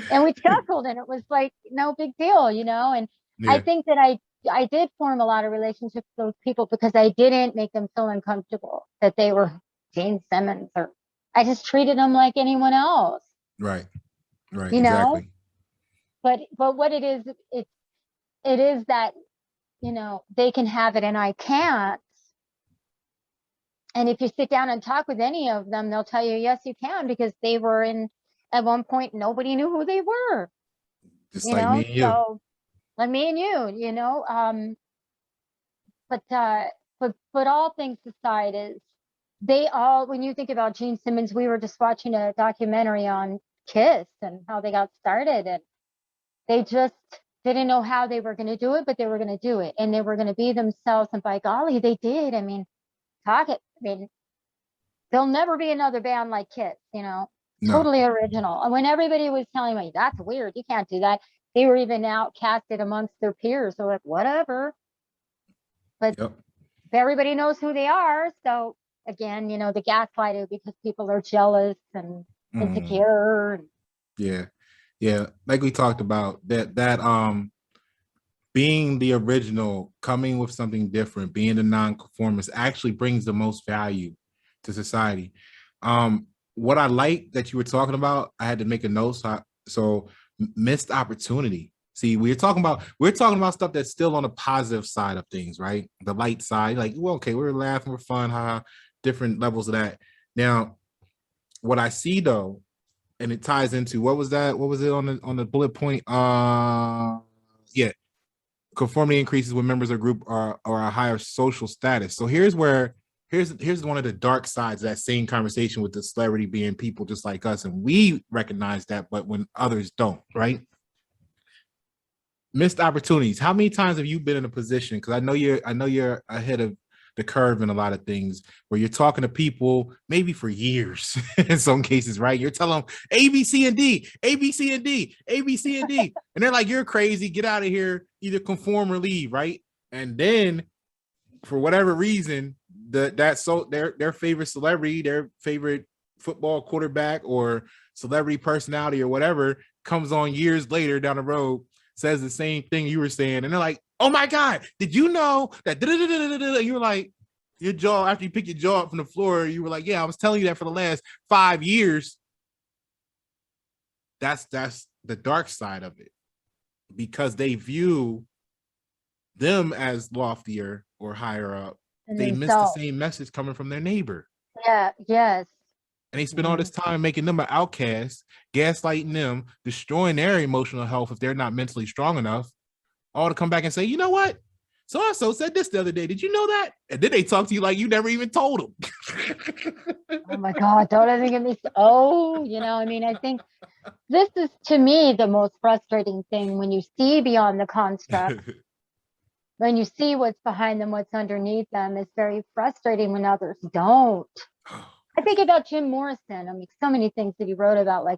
And we chuckled, and it was like no big deal, And I Yeah. think that I did form a lot of relationships with those people because I didn't make them feel uncomfortable that they were Gene Simmons, or I just treated them like anyone else, Right. Right. you know. Exactly. But what it is that they can have it and I can't. And if you sit down and talk with any of them, they'll tell you, yes, you can, because they were at one point, nobody knew who they were, Just like me and you. so like me and but all things aside, is when you think about Gene Simmons, we were just watching a documentary on Kiss and how they got started, and they just didn't know how they were going to do it, but they were going to do it, and they were going to be themselves, and by golly, they did. I mean, there'll never be another band like Kiss, No. totally original. And when everybody was telling me, that's weird, you can't do that, they were even outcasted amongst their peers. So like, whatever. But Yep. everybody knows who they are. So again, the gaslighted because people are jealous and insecure. Yeah. Yeah. Like we talked about, that being the original, coming with something different, being the nonconformist actually brings the most value to society. What I like that you were talking about, I had to make a note. So missed opportunity. See, we're talking about stuff that's still on the positive side of things, right? The light side, like, well, okay, we're laughing, we're fun, different levels of that. Now, what I see though, and it ties into what was that? What was it on the bullet point? Yeah, conformity increases when members of a group are a higher social status. So here's one of the dark sides of that same conversation with the celebrity being people just like us, and we recognize that, but when others don't, right? Missed opportunities. How many times have you been in a position? Because I know you're ahead of the curve in a lot of things, where you're talking to people maybe for years in some cases, right? You're telling them A, B, C, and D, A, B, C, and D, A, B, C, and D. And they're like, you're crazy, get out of here, either conform or leave, right? And then for whatever reason, their favorite celebrity, their favorite football quarterback or celebrity personality or whatever comes on years later down the road, says the same thing you were saying, and they're like, oh my God, did you know that? You were like, your jaw, after you pick your jaw up from the floor, you were like, yeah, I was telling you that for the last 5 years. That's the dark side of it, because they view them as loftier or higher up. They miss the same message coming from their neighbor. Yeah, yes. And they spend all this time making them an outcast, gaslighting them, destroying their emotional health if they're not mentally strong enough, all to come back and say, you know what? So-and-so said this the other day. Did you know that? And then they talk to you like you never even told them. Oh my God, don't ever get me. I think this is, to me, the most frustrating thing, when you see beyond the construct, when you see what's behind them, what's underneath them. It's very frustrating when others don't. I think about Jim Morrison. I mean, so many things that he wrote about, like,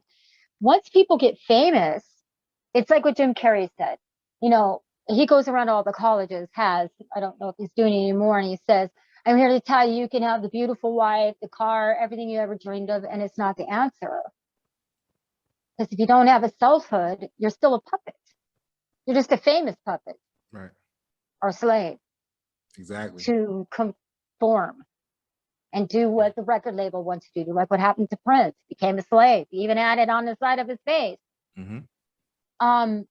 once people get famous, it's like what Jim Carrey said. He goes around all the colleges, I don't know if he's doing it anymore, and he says, I'm here to tell you, you can have the beautiful wife, the car, everything you ever dreamed of, and it's not the answer. Because if you don't have a selfhood, you're still a puppet. You're just a famous puppet. Right. Or slave. Exactly. To conform and do what the record label wants to do, like what happened to Prince. Became a slave. He even had it on the side of his face. Mm-hmm.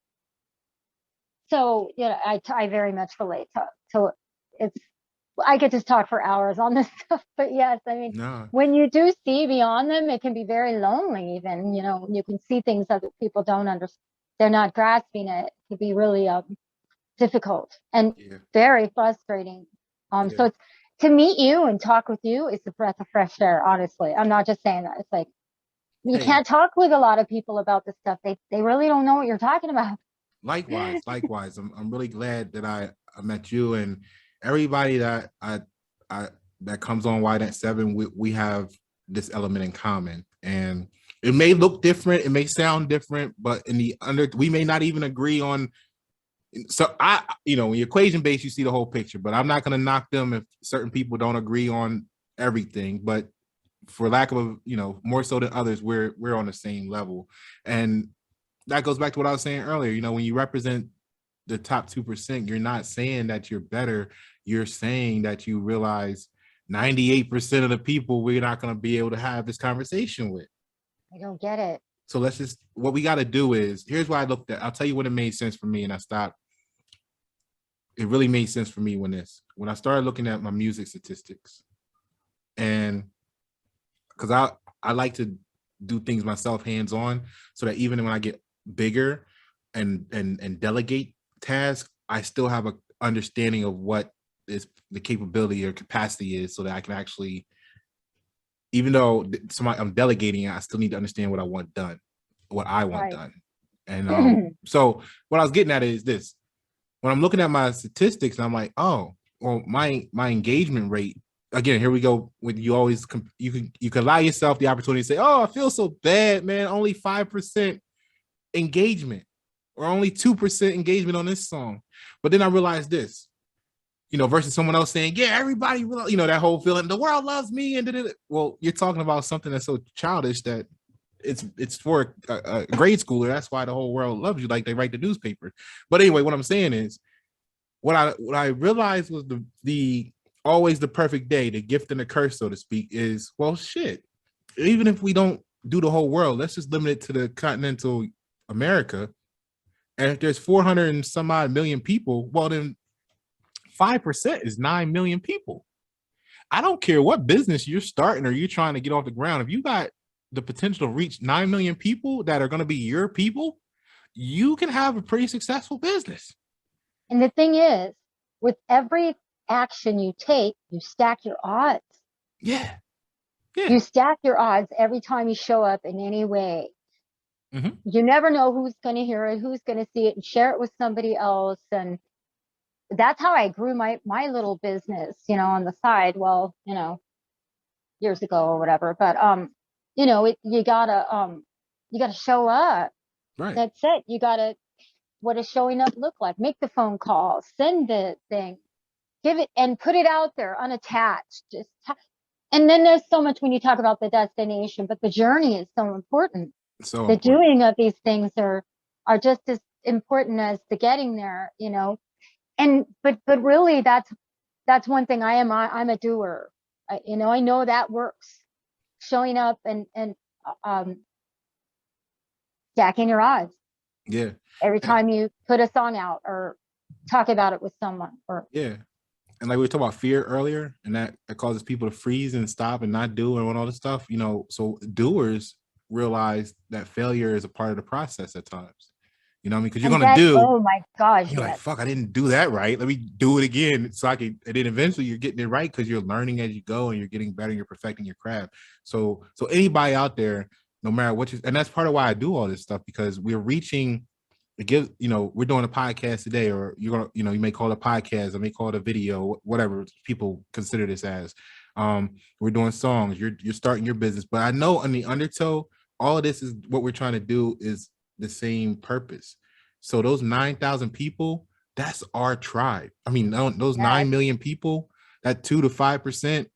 So, I very much relate to it's, I could just talk for hours on this stuff, but yes, I mean, No. when you do see beyond them, it can be very lonely even, you can see things other people don't understand. They're not grasping it. It can be really difficult and very frustrating. So it's, to meet you and talk with you is a breath of fresh air, honestly. I'm not just saying that. It's like, you can't talk with a lot of people about this stuff. They really don't know what you're talking about. Likewise. I'm really glad that I met you and everybody that that comes on Y Net 7. We have this element in common, and it may look different, it may sound different, but we may not even agree on. So when you're equation based, you see the whole picture, but I'm not going to knock them if certain people don't agree on everything. But for lack of more so than others, we're on the same level, and that goes back to what I was saying earlier. When you represent the top 2%, you're not saying that you're better. You're saying that you realize 98% of the people we're not going to be able to have this conversation with. I don't get it. So what we got to do is, here's what I looked at. I'll tell you when it made sense for me, and I stopped. It really made sense for me when I started looking at my music statistics, and because I like to do things myself hands-on, so that even when I get bigger and delegate tasks, I still have a understanding of what is the capability or capacity is, so that I can actually, even though I'm delegating, I still need to understand what I want done. And so what I was getting at is this: when I'm looking at my statistics, I'm like, oh, well, my engagement rate. Again, here we go with you can allow yourself the opportunity to say, oh, I feel so bad, man. Only 5% engagement, or only 2% engagement on this song. But then I realized this, versus someone else saying, yeah, everybody, that whole feeling, the world loves me. Well, you're talking about something that's so childish that it's for a grade schooler. That's why the whole world loves you, like they write the newspaper. But anyway, what I'm saying is, what I realized was the always the perfect day, the gift and the curse, so to speak, is, well, shit. Even if we don't do the whole world, let's just limit it to the continental America. And if there's 400 and some odd million people, well, then 5% is 9 million people. I don't care what business you're starting or you're trying to get off the ground. If you got the potential to reach 9 million people that are going to be your people, you can have a pretty successful business. And the thing is, with every action you take, you stack your odds. Yeah. You stack your odds every time you show up in any way. Mm-hmm. You never know who's going to hear it, who's going to see it, and share it with somebody else. And that's how I grew my little business, on the side. Well, years ago or whatever. But you gotta show up. Right. That's it. What does showing up look like? Make the phone call, send the thing, give it, and put it out there unattached. And then there's so much when you talk about the destination, but the journey is so important. So the doing of these things are just as important as the getting there, And but really, that's one thing. I'm a doer. I know that works. Showing up and stacking your odds. Yeah. Every time you put a song out or talk about it with someone. And like we were talking about fear earlier, and that causes people to freeze and stop and not do and all this stuff, so doers realize that failure is a part of the process at times. You know what I mean? Because you're going to do. Oh my gosh. You're like, fuck, I didn't do that right. Let me do it again. So and then eventually you're getting it right because you're learning as you go and you're getting better and you're perfecting your craft. So anybody out there, no matter what and that's part of why I do all this stuff, because we're reaching, we're doing a podcast today, or you're going to, you may call it a podcast, or may call it a video, whatever people consider this as. We're doing songs, you're starting your business. But I know on the undertow, all of this is what we're trying to do is the same purpose. So those 9,000 people, that's our tribe. I mean, those 9 million people, that 2 to 5%,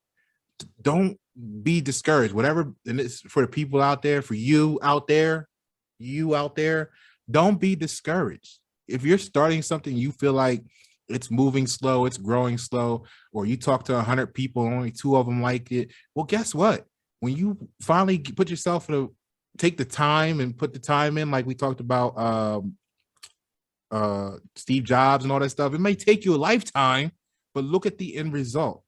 don't be discouraged. Whatever, and it's for the people out there, for you out there, don't be discouraged. If you're starting something, you feel like it's moving slow, it's growing slow, or you talk to 100 people, only 2 of them like it. Well, guess what? When you finally put yourself take the time and put the time in, like we talked about Steve Jobs and all that stuff. It may take you a lifetime, but look at the end result.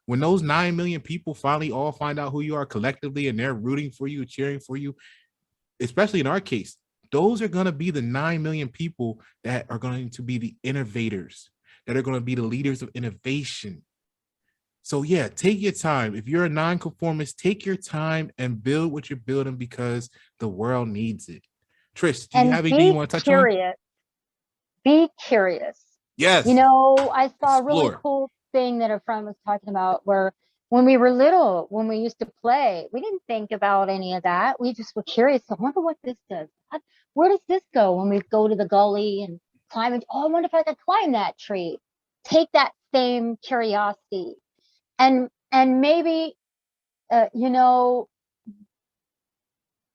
When those 9 million people finally all find out who you are collectively and they're rooting for you, cheering for you, especially in our case, those are going to be the 9 million people that are going to be the innovators, that are going to be the leaders of innovation. So yeah, take your time. If you're a nonconformist, take your time and build what you're building because the world needs it. Trish, do you have anything you want to touch on? Be curious. Yes. You know, I saw a really Explore. cool thing that a friend was talking about where when we were little, when we used to play, we didn't think about any of that. We just were curious. I wonder what this does. Where does this go when we go to the gully and climb it? Oh, I wonder if I could climb that tree. Take that same curiosity and maybe, you know,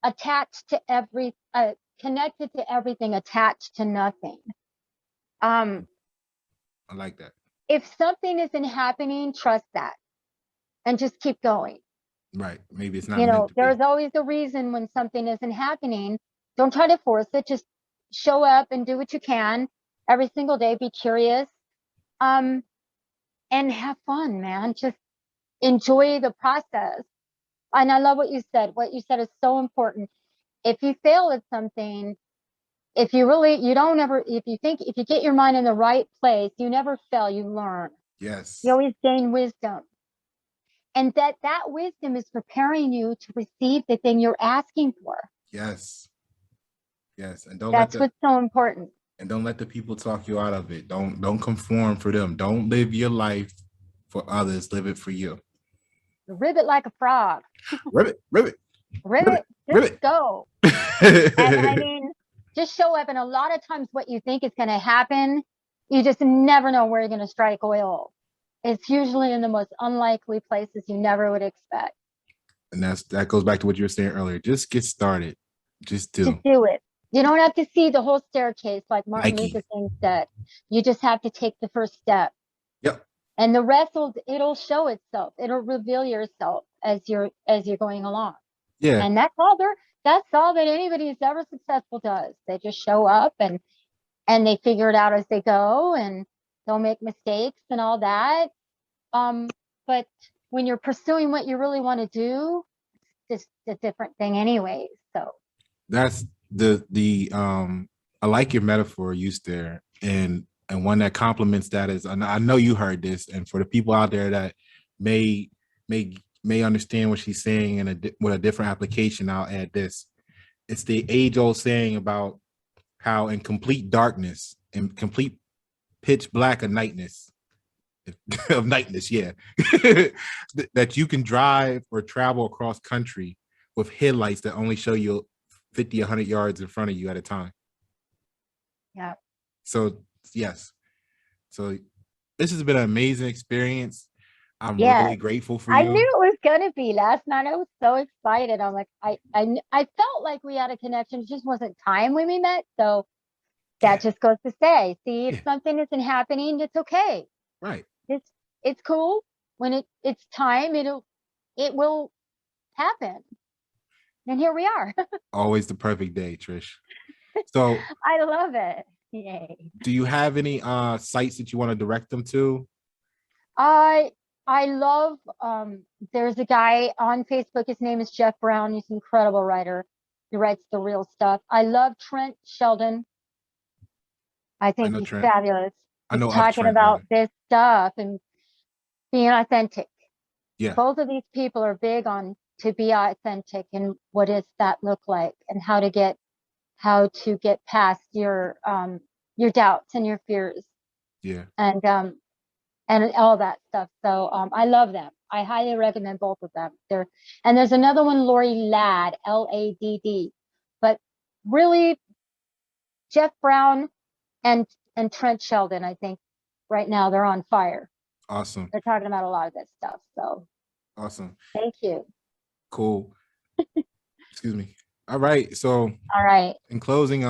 attached to connected to everything, attached to nothing. I like that. If something isn't happening, trust that and just keep going. Right. Maybe it's not You know, there's be. always a reason when something isn't happening. Don't try to force it. Just show up and do what you can every single day. Be curious. And have fun, man. Just enjoy the process. And I love what you said. What you said is so important. If you fail at something, if you get your mind in the right place, you never fail, you learn. Yes. You always gain wisdom. And that wisdom is preparing you to receive the thing you're asking for. Yes. Yes. And that's what's so important. And don't let the people talk you out of it. Don't conform for them. Don't live your life for others. Live it for you. Ribbit like a frog. Ribbit. Just go. And I mean, just show up. And a lot of times what you think is going to happen, you just never know where you're going to strike oil. It's usually in the most unlikely places you never would expect. And that goes back to what you were saying earlier. Just get started. Just do it. You don't have to see the whole staircase like Martin Luther King said. You just have to take the first step. Yep. And the rest it'll show itself. It'll reveal yourself as you're going along. Yeah. And that's all that anybody who's ever successful does. They just show up and they figure it out as they go, and they'll make mistakes and all that. But when you're pursuing what you really want to do, it's just a different thing anyway. So that's the I like your metaphor used there, and one that complements that is, and I know you heard this, and for the people out there that may understand what she's saying with a different application, I'll add this. It's the age-old saying about how in complete darkness, in complete pitch black of nightness, yeah, that you can drive or travel across country with headlights that only show you 50, 100 yards in front of you at a time. Yeah. So, yes. So this has been an amazing experience. I'm really grateful for you. I knew it was going to be. Last night I was so excited. I'm like, I felt like we had a connection. It just wasn't time when we met. So that just goes to say, see, if something isn't happening, it's okay. Right. It's cool. When it's time, it will happen. And here we are. Always the perfect day, Trish. So I love it. Yay. Do you have any sites that you want to direct them to? I love, there's a guy on Facebook. His name is Jeff Brown. He's an incredible writer. He writes the real stuff. I love Trent Sheldon. I think he's fabulous. He's talking about this stuff and being authentic. Yeah. Both of these people are big on to be authentic and what does that look like and how to get past your doubts and your fears. Yeah. And all that stuff. So I love them. I highly recommend both of them. And there's another one, Lori Ladd, Ladd. But really, Jeff Brown and Trent Sheldon, I think right now they're on fire. Awesome. They're talking about a lot of this stuff. So awesome. Thank you. Cool. Excuse me. All right. So in closing,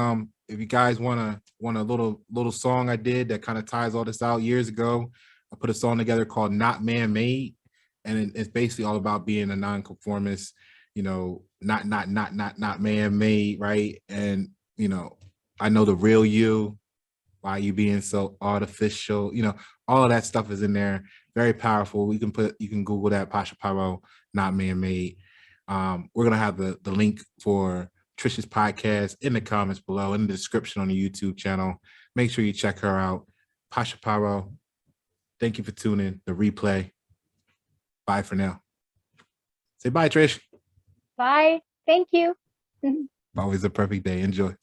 if you guys want a little song I did that kind of ties all this out years ago, I put a song together called Not Man-Made, and it's basically all about being a nonconformist, not man-made, right? And I know the real you, Why are you being so artificial? You know, all of that stuff is in there. Very powerful. You can Google that, Pasha Paroh, Not Man-Made. We're gonna have the link for Trisha's podcast in the comments below, in the description on the YouTube channel. Make sure you check her out. Pasha Paroh, thank you for tuning. The replay. Bye for now. Say bye, Trish. Bye. Thank you. Always a perfect day. Enjoy.